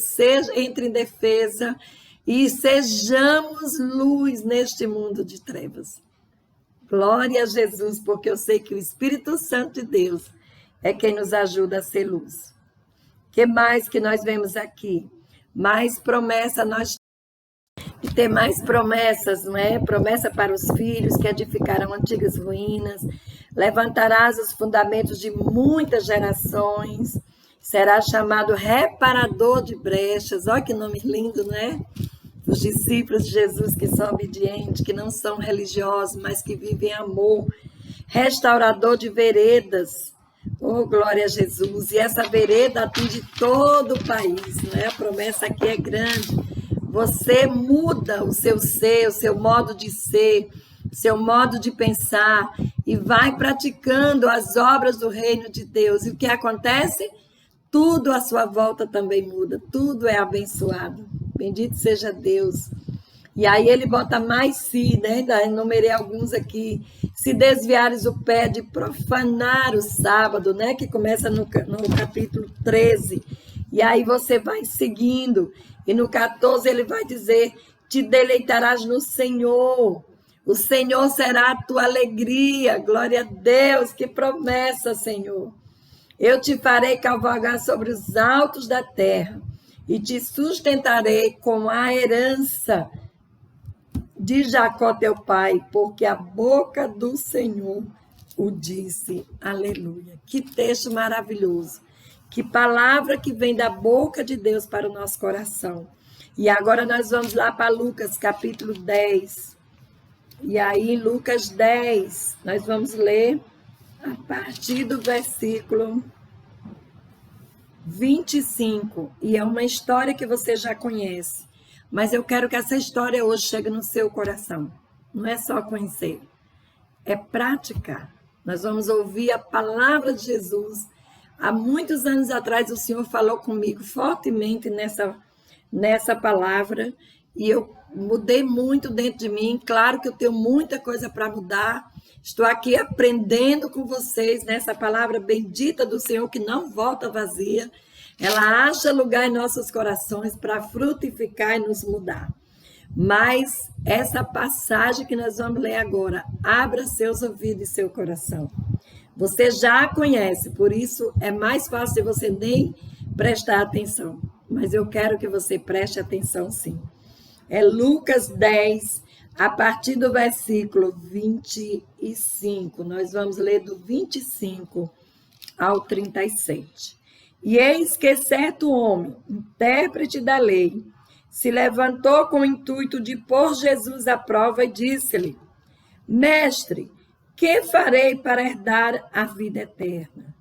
entre em defesa e sejamos luz neste mundo de trevas. Glória a Jesus, porque eu sei que o Espírito Santo de Deus é quem nos ajuda a ser luz. O que mais que nós vemos aqui? Mais promessa, nós temos. Ter mais promessas, não é? Promessa para os filhos que edificarão antigas ruínas. Levantarás os fundamentos de muitas gerações. Será chamado reparador de brechas. Olha que nome lindo, não é? Os discípulos de Jesus que são obedientes, que não são religiosos, mas que vivem em amor. Restaurador de veredas. Oh, glória a Jesus. E essa vereda atinge todo o país, não é? A promessa aqui é grande. Você muda o seu ser, o seu modo de ser, seu modo de pensar e vai praticando as obras do reino de Deus. E o que acontece? Tudo à sua volta também muda, tudo é abençoado. Bendito seja Deus. E aí ele bota mais si, né? Ainda enumerei alguns aqui. Se desviares o pé de profanar o sábado, né? Que começa no capítulo 13. E aí você vai seguindo. E no 14 ele vai dizer, te deleitarás no Senhor. O Senhor será a tua alegria. Glória a Deus, que promessa, Senhor. Eu te farei cavalgar sobre os altos da terra e te sustentarei com a herança de Jacó teu pai, porque a boca do Senhor o disse. Aleluia. Que texto maravilhoso. Que palavra que vem da boca de Deus para o nosso coração. E agora nós vamos lá para Lucas, capítulo 10. E aí, Lucas 10, nós vamos ler a partir do versículo 25. E é uma história que você já conhece. Mas eu quero que essa história hoje chegue no seu coração. Não é só conhecer, é praticar. Nós vamos ouvir a palavra de Jesus. Há muitos anos atrás, o Senhor falou comigo fortemente nessa palavra, e eu mudei muito dentro de mim. Claro que eu tenho muita coisa para mudar. Estou aqui aprendendo com vocês nessa palavra bendita do Senhor que não volta vazia. Ela acha lugar em nossos corações para frutificar e nos mudar. Mas essa passagem que nós vamos ler agora, abra seus ouvidos e seu coração. Você já conhece, por isso é mais fácil de você nem prestar atenção. Mas eu quero que você preste atenção sim. É Lucas 10, a partir do versículo 25. Nós vamos ler do 25 ao 37. E eis que certo homem, intérprete da lei, se levantou com o intuito de pôr Jesus à prova e disse-lhe: Mestre, que farei para herdar a vida eterna?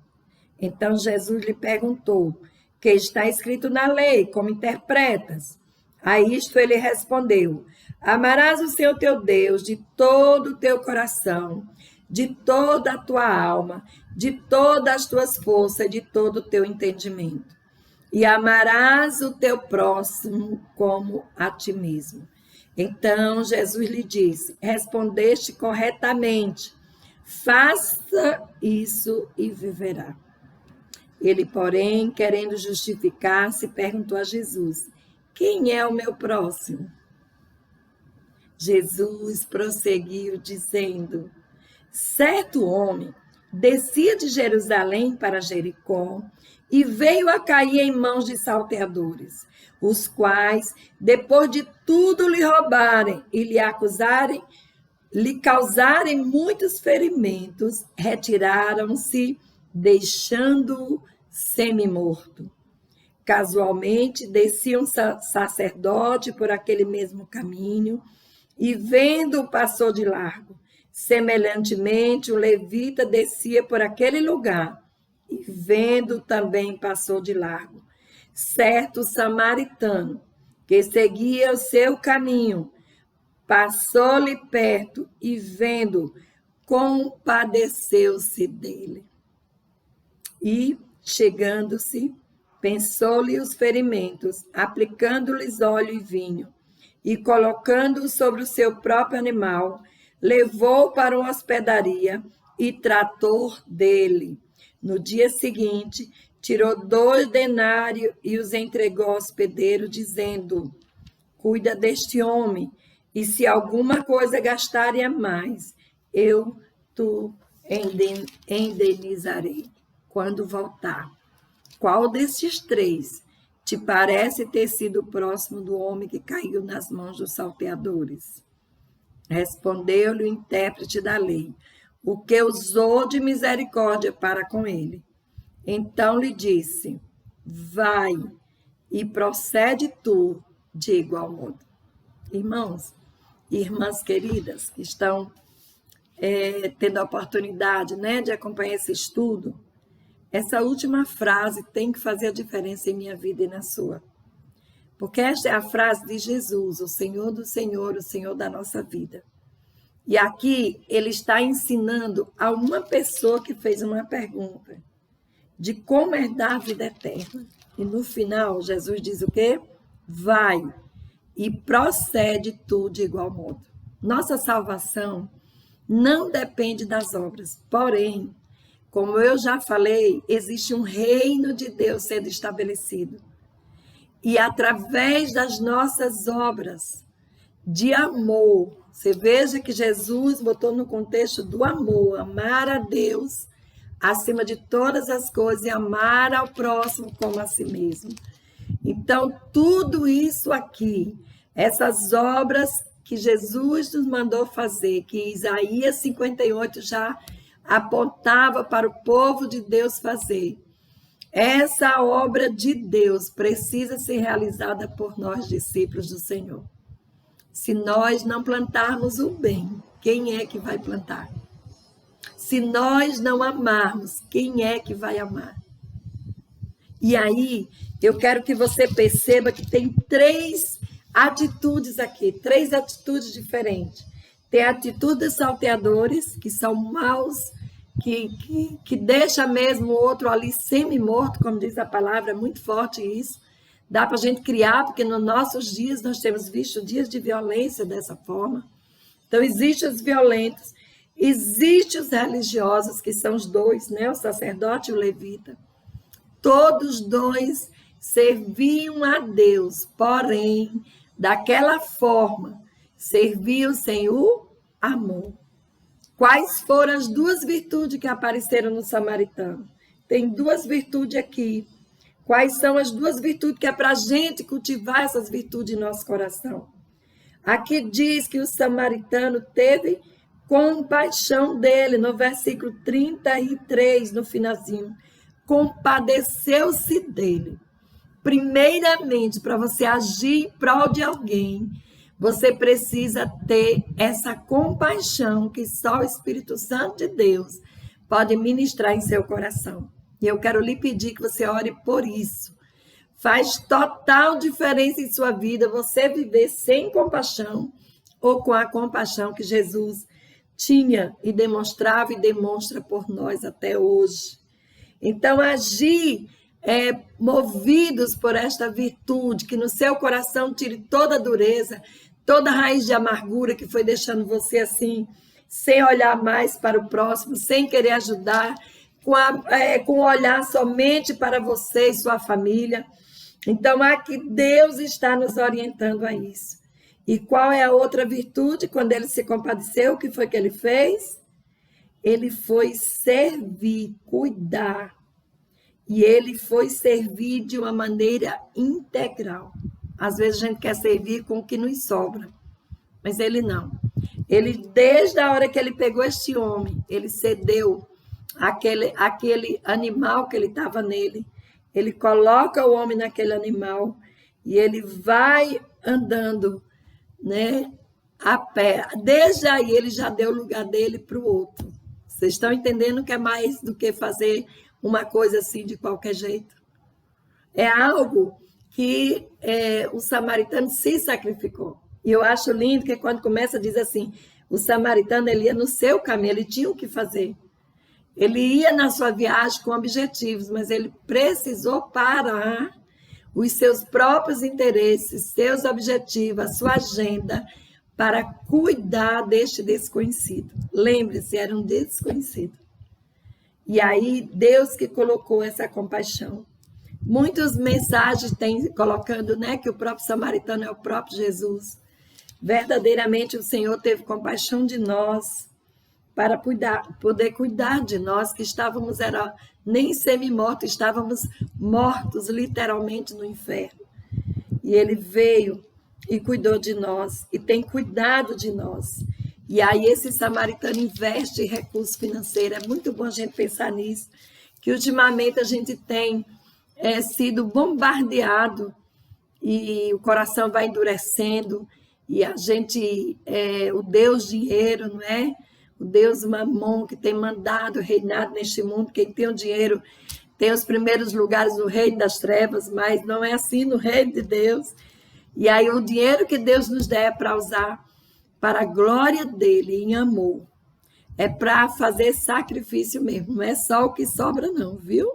Então Jesus lhe perguntou: que está escrito na lei, como interpretas? A isto ele respondeu: amarás o Senhor teu Deus de todo o teu coração, de toda a tua alma, de todas as tuas forças, de todo o teu entendimento. E amarás o teu próximo como a ti mesmo. Então Jesus lhe disse: respondeste corretamente, faça isso e viverá. Ele, porém, querendo justificar-se, perguntou a Jesus: quem é o meu próximo? Jesus prosseguiu dizendo: certo homem descia de Jerusalém para Jericó e veio a cair em mãos de salteadores, os quais, depois de tudo lhe roubarem e lhe causarem muitos ferimentos, retiraram-se, deixando-o semi-morto. Casualmente, descia um sacerdote por aquele mesmo caminho e, vendo-o, passou de largo. Semelhantemente, o levita descia por aquele lugar e, vendo, também passou de largo. Certo samaritano, que seguia o seu caminho, passou-lhe perto e, vendo, compadeceu-se dele. E, chegando-se, pensou-lhe os ferimentos, aplicando-lhes óleo e vinho, e colocando-o sobre o seu próprio animal, levou-o para uma hospedaria e tratou dele. No dia seguinte, tirou 2 denários e os entregou ao hospedeiro, dizendo: cuida deste homem, e se alguma coisa gastarem a mais, eu te indenizarei quando voltar. Qual destes 3 te parece ter sido próximo do homem que caiu nas mãos dos salteadores? Respondeu-lhe o intérprete da lei: o que usou de misericórdia para com ele. Então lhe disse: vai e procede tu de igual modo. Irmãos e irmãs queridas que estão tendo a oportunidade, de acompanhar esse estudo, essa última frase tem que fazer a diferença em minha vida e na sua. Porque esta é a frase de Jesus, o Senhor do Senhor, o Senhor da nossa vida. E aqui ele está ensinando a uma pessoa que fez uma pergunta de como herdar a vida eterna. E no final, Jesus diz o quê? Vai e procede tu de igual modo. Nossa salvação não depende das obras, porém, como eu já falei, existe um reino de Deus sendo estabelecido. E através das nossas obras de amor, você veja que Jesus botou no contexto do amor, amar a Deus acima de todas as coisas e amar ao próximo como a si mesmo. Então, tudo isso aqui, essas obras que Jesus nos mandou fazer, que Isaías 58 já apontava para o povo de Deus fazer. Essa obra de Deus precisa ser realizada por nós, discípulos do Senhor. Se nós não plantarmos o bem, quem é que vai plantar? Se nós não amarmos, quem é que vai amar? E aí, eu quero que você perceba que tem 3 atitudes aqui, 3 atitudes diferentes. Tem a atitude dos salteadores, que são maus, que deixa mesmo o outro ali semi-morto, como diz a palavra, é muito forte isso. dá para a gente criar, porque nos nossos dias nós temos visto dias de violência dessa forma. Então, existem os violentos, existem os religiosos, que são os dois, né? O sacerdote e o levita. Todos dois serviam a Deus, porém, daquela forma, serviam sem o amor. Quais foram as duas virtudes que apareceram no samaritano? Tem duas virtudes aqui. Quais são as duas virtudes que é para a gente cultivar essas virtudes em nosso coração? Aqui diz que o samaritano teve compaixão dele, no versículo 33, no finalzinho. Compadeceu-se dele. Primeiramente, para você agir em prol de alguém, você precisa ter essa compaixão que só o Espírito Santo de Deus pode ministrar em seu coração. E eu quero lhe pedir que você ore por isso. Faz total diferença em sua vida você viver sem compaixão ou com a compaixão que Jesus tinha e demonstrava e demonstra por nós até hoje. Então, agir movidos por esta virtude, que no seu coração tire toda a dureza, toda a raiz de amargura que foi deixando você assim, sem olhar mais para o próximo, sem querer ajudar, com olhar somente para você e sua família. Então, aqui Deus está nos orientando a isso. E qual é a outra virtude? Quando ele se compadeceu, o que foi que ele fez? Ele foi servir, cuidar. E ele foi servir de uma maneira integral. Às vezes a gente quer servir com o que nos sobra, mas ele não. Ele, desde a hora que ele pegou este homem, ele cedeu aquele animal que ele estava nele, ele coloca o homem naquele animal e ele vai andando, né, a pé. Desde aí ele já deu o lugar dele para o outro. Vocês estão entendendo que é mais do que fazer uma coisa assim de qualquer jeito? É algo que o samaritano se sacrificou. E eu acho lindo que quando começa diz assim, o samaritano ele ia no seu caminho, ele tinha o que fazer. Ele ia na sua viagem com objetivos, mas ele precisou parar os seus próprios interesses, seus objetivos, a sua agenda, para cuidar deste desconhecido. Lembre-se, era um desconhecido. E aí, Deus que colocou essa compaixão. Muitas mensagens têm colocando, né, que o próprio samaritano é o próprio Jesus. Verdadeiramente, o Senhor teve compaixão de nós, para poder cuidar de nós, que estávamos, nem semi-mortos, estávamos mortos literalmente no inferno. E ele veio e cuidou de nós, e tem cuidado de nós. E aí esse samaritano investe em recurso financeiro. É muito bom a gente pensar nisso, que ultimamente a gente tem sido bombardeado, e o coração vai endurecendo, e a gente, o Deus dinheiro, não é? O Deus Mamon, que tem mandado reinado neste mundo. Quem tem o dinheiro tem os primeiros lugares no reino das trevas, mas não é assim no reino de Deus. E aí o dinheiro que Deus nos der é para usar para a glória dele, em amor. É para fazer sacrifício mesmo, não é só o que sobra não, viu?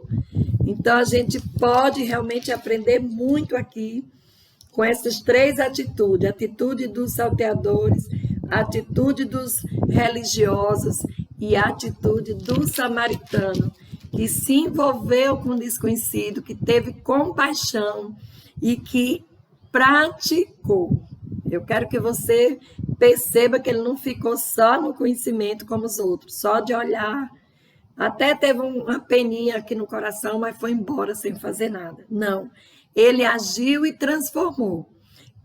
Então a gente pode realmente aprender muito aqui com essas três atitudes. A atitude dos salteadores, a atitude dos religiosos e a atitude do samaritano, que se envolveu com o desconhecido, que teve compaixão e que praticou. Eu quero que você perceba que ele não ficou só no conhecimento como os outros, só de olhar. Até teve uma peninha aqui no coração, mas foi embora sem fazer nada. Não, ele agiu e transformou.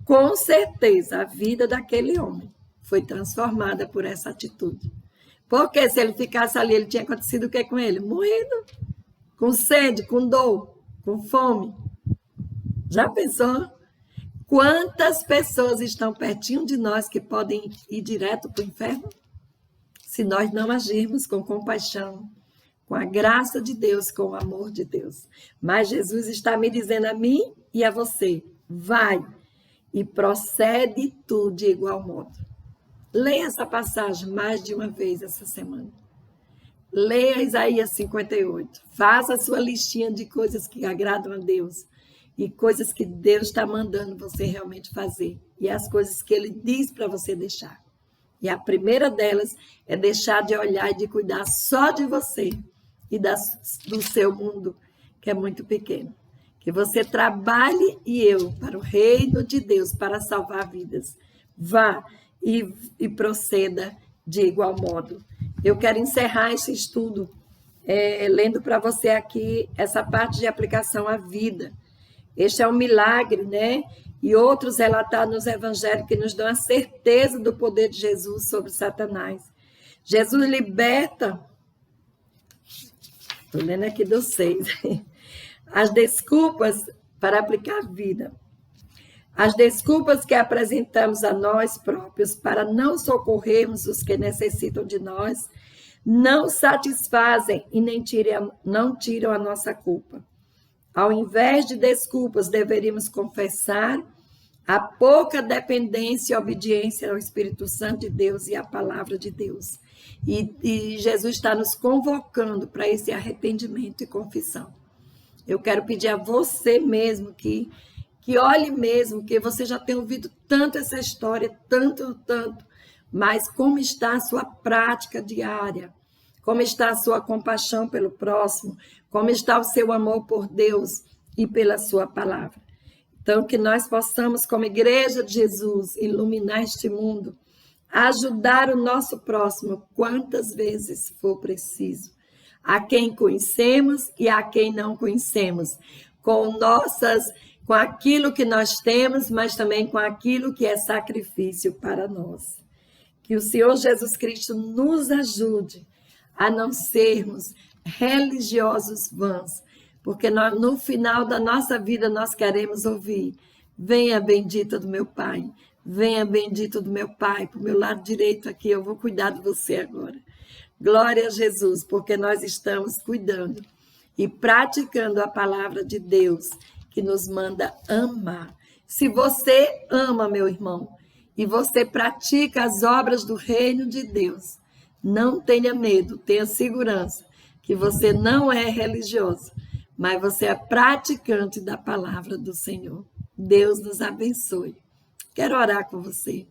Com certeza, a vida daquele homem foi transformada por essa atitude. Porque se ele ficasse ali, ele tinha acontecido o que com ele? Morrido, com sede, com dor, com fome. Já pensou? Quantas pessoas estão pertinho de nós que podem ir direto para o inferno? Se nós não agirmos com compaixão, com a graça de Deus, com o amor de Deus. Mas Jesus está me dizendo a mim e a você, vai e procede tu de igual modo. Leia essa passagem mais de uma vez essa semana. Leia Isaías 58. Faça a sua listinha de coisas que agradam a Deus. e coisas que Deus está mandando você realmente fazer, e as coisas que Ele diz para você deixar. E a primeira delas é deixar de olhar e de cuidar só de você e do seu mundo, que é muito pequeno. Que você trabalhe para o reino de Deus, para salvar vidas. Vá e proceda de igual modo. Eu quero encerrar esse estudo lendo para você aqui essa parte de aplicação à vida. Este é um milagre, né? E outros relatados nos evangelhos que nos dão a certeza do poder de Jesus sobre Satanás. Jesus liberta, estou lendo aqui do 6, as desculpas para aplicar a vida. As desculpas que apresentamos a nós próprios para não socorrermos os que necessitam de nós não satisfazem e não tiram a nossa culpa. Ao invés de desculpas, deveríamos confessar a pouca dependência e obediência ao Espírito Santo de Deus e à palavra de Deus. E Jesus está nos convocando para esse arrependimento e confissão. Eu quero pedir a você mesmo que olhe mesmo, que você já tem ouvido tanto essa história, tanto, mas como está a sua prática diária? Como está a sua compaixão pelo próximo? Como está o seu amor por Deus e pela sua palavra? Então, que nós possamos, como Igreja de Jesus, iluminar este mundo, ajudar o nosso próximo quantas vezes for preciso, a quem conhecemos e a quem não conhecemos, com aquilo que nós temos, mas também com aquilo que é sacrifício para nós. Que o Senhor Jesus Cristo nos ajude a não sermos religiosos vãs, porque no final da nossa vida nós queremos ouvir: venha bendita do meu Pai, venha bendito do meu Pai, para o meu lado direito aqui, eu vou cuidar de você agora. Glória a Jesus, porque nós estamos cuidando e praticando a palavra de Deus, que nos manda amar. Se você ama, meu irmão, e você pratica as obras do reino de Deus, não tenha medo, tenha segurança, que você não é religioso, mas você é praticante da palavra do Senhor. Deus nos abençoe. Quero orar com você.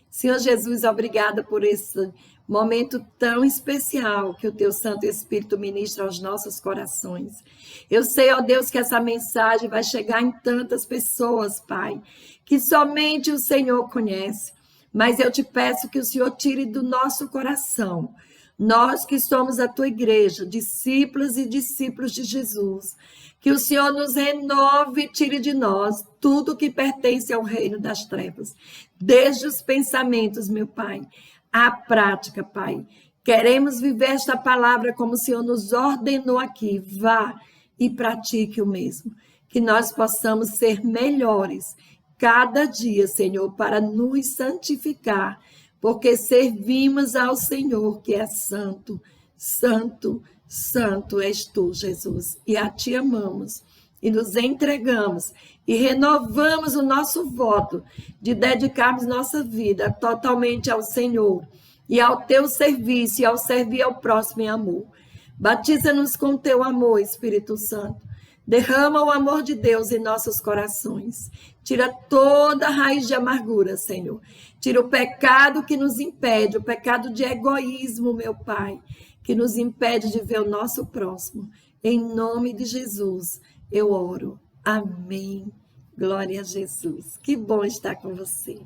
Senhor Jesus, obrigada por esse momento tão especial que o teu Santo Espírito ministra aos nossos corações. Eu sei, ó Deus, que essa mensagem vai chegar em tantas pessoas, Pai, que somente o Senhor conhece. Mas eu te peço que o Senhor tire do nosso coração, nós que somos a tua igreja, discípulos e discípulos de Jesus, que o Senhor nos renove e tire de nós tudo que pertence ao reino das trevas, desde os pensamentos, meu Pai, à prática, Pai. Queremos viver esta palavra como o Senhor nos ordenou aqui. Vá e pratique o mesmo, que nós possamos ser melhores cada dia, Senhor, para nos santificar, porque servimos ao Senhor, que é santo, santo, santo és tu, Jesus, e a ti amamos, e nos entregamos, e renovamos o nosso voto de dedicarmos nossa vida totalmente ao Senhor, e ao teu serviço, e ao servir ao próximo em amor. Batiza-nos com teu amor, Espírito Santo. Derrama o amor de Deus em nossos corações. Tira toda a raiz de amargura, Senhor. Tira o pecado que nos impede, o pecado de egoísmo, meu Pai, que nos impede de ver o nosso próximo. Em nome de Jesus, eu oro. Amém. Glória a Jesus. Que bom estar com você.